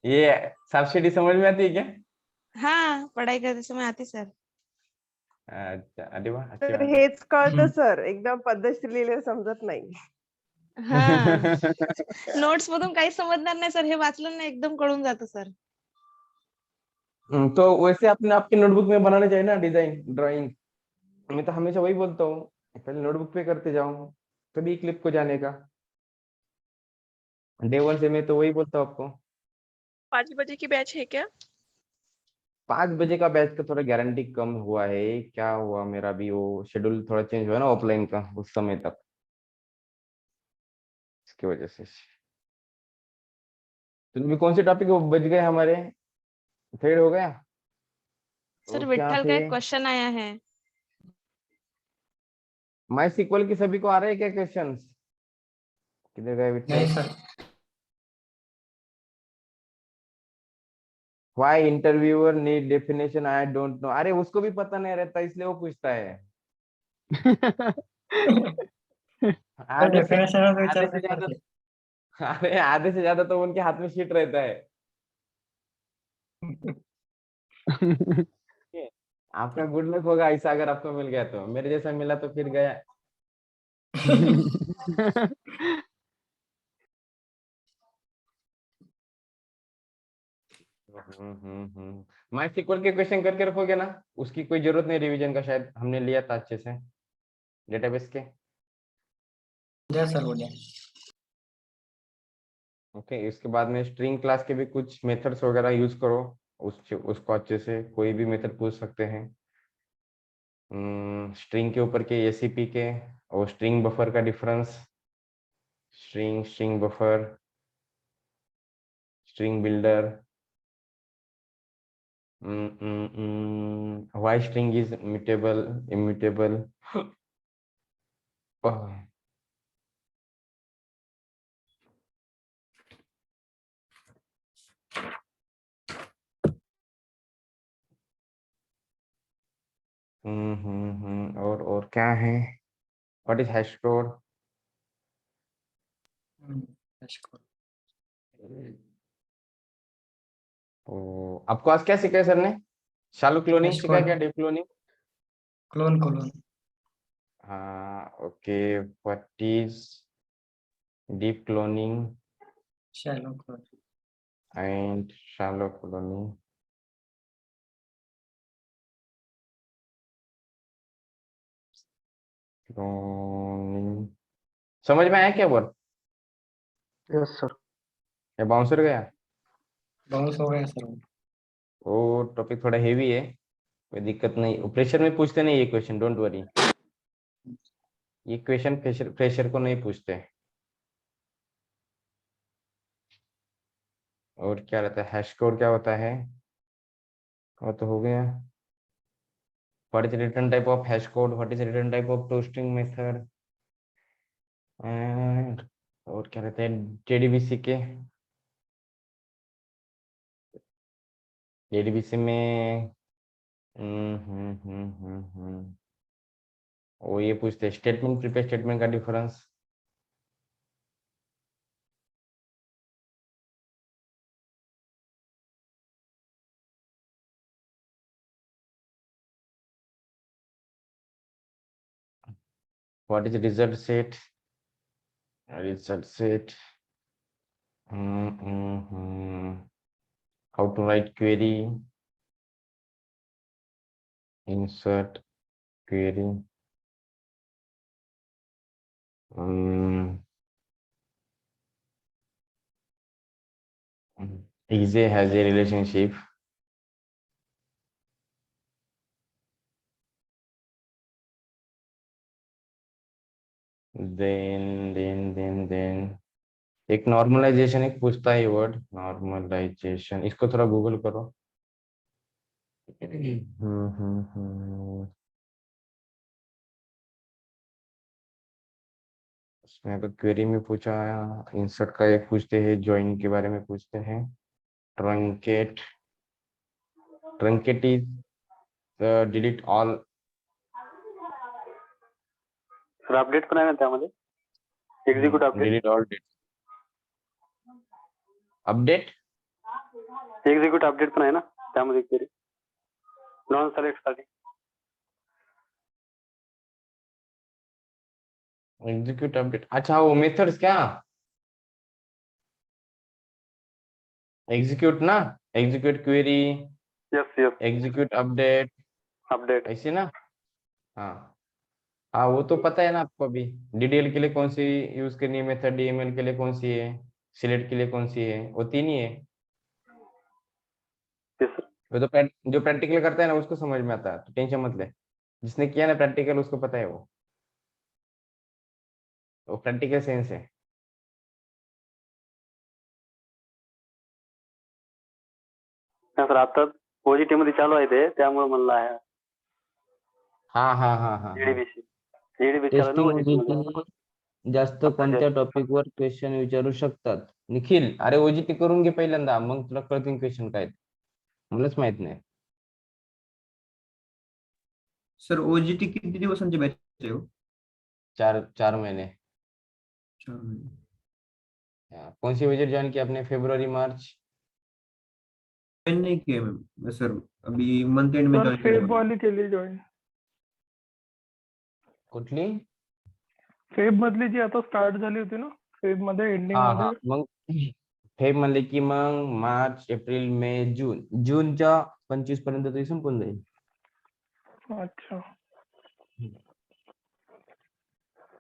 S1: ये सब्सिडी समझ में आती है क्या?
S5: हाँ पढ़ाई करते समय आती सर.
S1: अच्छा, अरे वाह, अच्छी
S9: तर
S1: बात है।
S9: हेच कळतं सर, एकदम पद्धतशीर लिहिलेलं समजत नाही.
S5: हा नोट्स मधून काही समजणार नाही सर, हे वाचलं ना एकदम कळून जातं सर.
S1: तो वैसे अपने आपके नोटबुक में बनाना चाहिए ना डिजाइन, ड्राइंग। मैं तो हमेशा वही बोलता हूँ, पहले नोटबुक पे करते जाओ, तभी क्लिप को जाने का। डे वन से मैं तो वही बोलता हूँ आपको।
S4: 5 बजे की बैच है क्या?
S1: 5 बजे का बैच का थोड़ा गारंटी कम हुआ है, क्या हुआ मेरा भी वो शेड्यूल थोड़ा चेंज हुआ ना ऑफलाइन का उस समय तक, इसकी वजह से। तो भी कौन से टॉपिक बच गए हमारे? थ्रेड हो गया,
S5: सर
S1: और क्या
S5: विठ्ठल का
S1: थे?
S5: एक क्वेश्चन आया है।
S1: माई सीक्वल की सभी को आ रहे हैं क्या क्वेश्चंस? किधर गए विट्ठल?
S3: नहीं sir.
S1: Why interviewer need definition, I don't know. अरे उसको भी पता नहीं रहता इसलिए वो पूछता है।
S3: तो
S1: आधे से
S3: डेफिनेशन
S1: आधे
S3: विचार
S1: से
S3: नाही
S1: ज्यादा,
S3: करते.
S1: अरे आधे से ज्यादा तो उनके हाथ में शीट रहता है। ठीक है? आपका गुड लक होगा ऐसा, अगर आपको मिल गया तो। मेरे जैसा मिला तो फिर गया। माई सिक्वल के क्वेश्चन करके रखोगे ना, उसकी कोई जरूरत नहीं रिवीजन का, शायद हमने लिया था अच्छे से डेटाबेस के।
S3: द्या सर उद्या.
S1: ओके, इसके बाद में स्ट्रिंग क्लास के भी कुछ मेथड्स वगैरह यूज करो, उसको अच्छे से कोई भी मेथड पूछ सकते हैं। स्ट्रिंग के ऊपर के एसीपी के और स्ट्रिंग बफर का difference, string buffer, string builder, why string is immutable. और क्या है? What is hash code? आपको आज क्या सिखाया सर ने? शैलो क्लोनिंग सिखाया क्या? Deep cloning?
S3: क्लोन.
S1: हाँ okay, what is deep cloning
S3: shallow clone.
S1: And shallow cloning? Cloning समझ में आया क्या वर्ड?
S6: Yes sir.
S1: या बाउंसर गया?
S3: बाउंस हो गया सर.
S1: वो टॉपिक थोड़ा हेवी है, कोई दिक्कत नहीं। प्रेशर में पूछते नहीं ये क्वेश्चन, डोंट वरी। ये क्वेश्चन प्रेशर को नहीं पूछते। और क्या रहता है? हैश कोड क्या होता है? वो तो हो गया। What is return type of hash code? What is return type of toasting method? And और क्या रहता है जेडीबीसी के? जेडीबीसी में वो ये पूछते हैं स्टेटमेंट प्रीपेयर स्टेटमेंट का difference. What is result set? Result set. How to write query, insert query. Easy has a relationship. Then एक नॉर्मलाइजेशन एक पूछता है वर्ड नॉर्मलाइजेशन, इसको थोड़ा गूगल करो। उसमें अगर क्वेरी में पूछा, इंसर्ट का एक पूछते हैं, ज्वाइन के बारे में पूछते हैं, truncate is delete all.
S8: Sir update पण आहे ना त्यामध्ये, execute update.
S1: Delete all update,
S8: execute update पण आहे ना त्यामध्ये क्वेरी नॉन सिलेक्ट साठी.
S1: एग्जीक्यूट अपडेट, अच्छा वो मेथड्स क्या? एग्जीक्यूट ना, execute query,
S8: yes
S1: execute update ऐसे ना। हाँ हाँ, वो तो पता है ना आपको। अभी डीडीएल के लिए कौन सी यूज करनी है मेथड, डीएमएल के लिए कौन सी है, सिलेक्ट के लिए कौन सी है, वो तीन ही है। वो तो जो प्रैक्टिकल करता है ना उसको समझ में आता है, तो टेंशन मत ले। जिसने किया ना प्रैक्टिकल उसको पता है वो प्रैक्टिकल सेंस है।
S8: सर आता ओजीटी मध्ये चालू आहे ते, त्यामुळे म्हणलं आहे.
S1: हाँ हाँ हाँ हाँ हाँ,
S8: जेडीबीसी चालू आहे ना
S1: टेस्टिंग
S8: OJT मध्ये.
S1: जास्त कोणत्या टॉपिक वर क्वेश्चन विचारू शकतात? निखिल, अरे ओजीटी करून घे पहिल्यांदा, मग तुला कळतील क्वेश्चन काय आहेत. मलाच माहित नाही.
S14: सर ओजीटी किती दिवसांची बॅच आहे हो?
S1: 4 महीने.
S14: 4 महिने.
S1: कौन सी मेजर ज्वाइन किया आपने? फरवरी मार्च?
S14: ज्वाइन नहीं किया मैम सर, अभी मंथ एंड में
S2: सर
S14: ज्वाइन
S2: फेब वाली केली जॉईन.
S1: कुठली?
S2: फेब मधली जी आता स्टार्ट झाली होती ना, फेब मध्ये एंडिंग
S1: हा
S2: मध्ये.
S1: मग फेब म्हणले की मग मार्च, एप्रिल, मे, जून. जूनच्या 25 पर्यंत तरी संपून जाईल.
S2: अच्छा.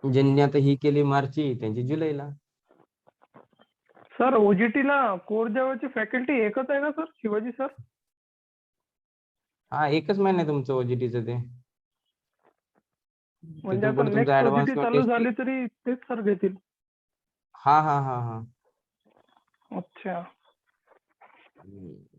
S1: ज्यांनी आता ही केली मार्चची त्यांची जुलैला.
S2: सर ओजीटी ला कोर जावाची फॅकल्टी एकच आहे का सर, शिवाजी सर?
S1: हा, एकच महिना आहे तुमचं ओजीटीचं ते.
S2: म्हणजे
S1: तिथून
S2: आता
S1: पुढे तुमचं
S2: नेक्स्ट
S1: ऍडव्हान्स
S2: ओजीटी
S1: किंवा
S2: चालू
S1: टेस्ट.
S2: झाली तरी तेच सर घेतील.
S1: हा हा हा हा.
S2: अच्छा.
S1: हम्म.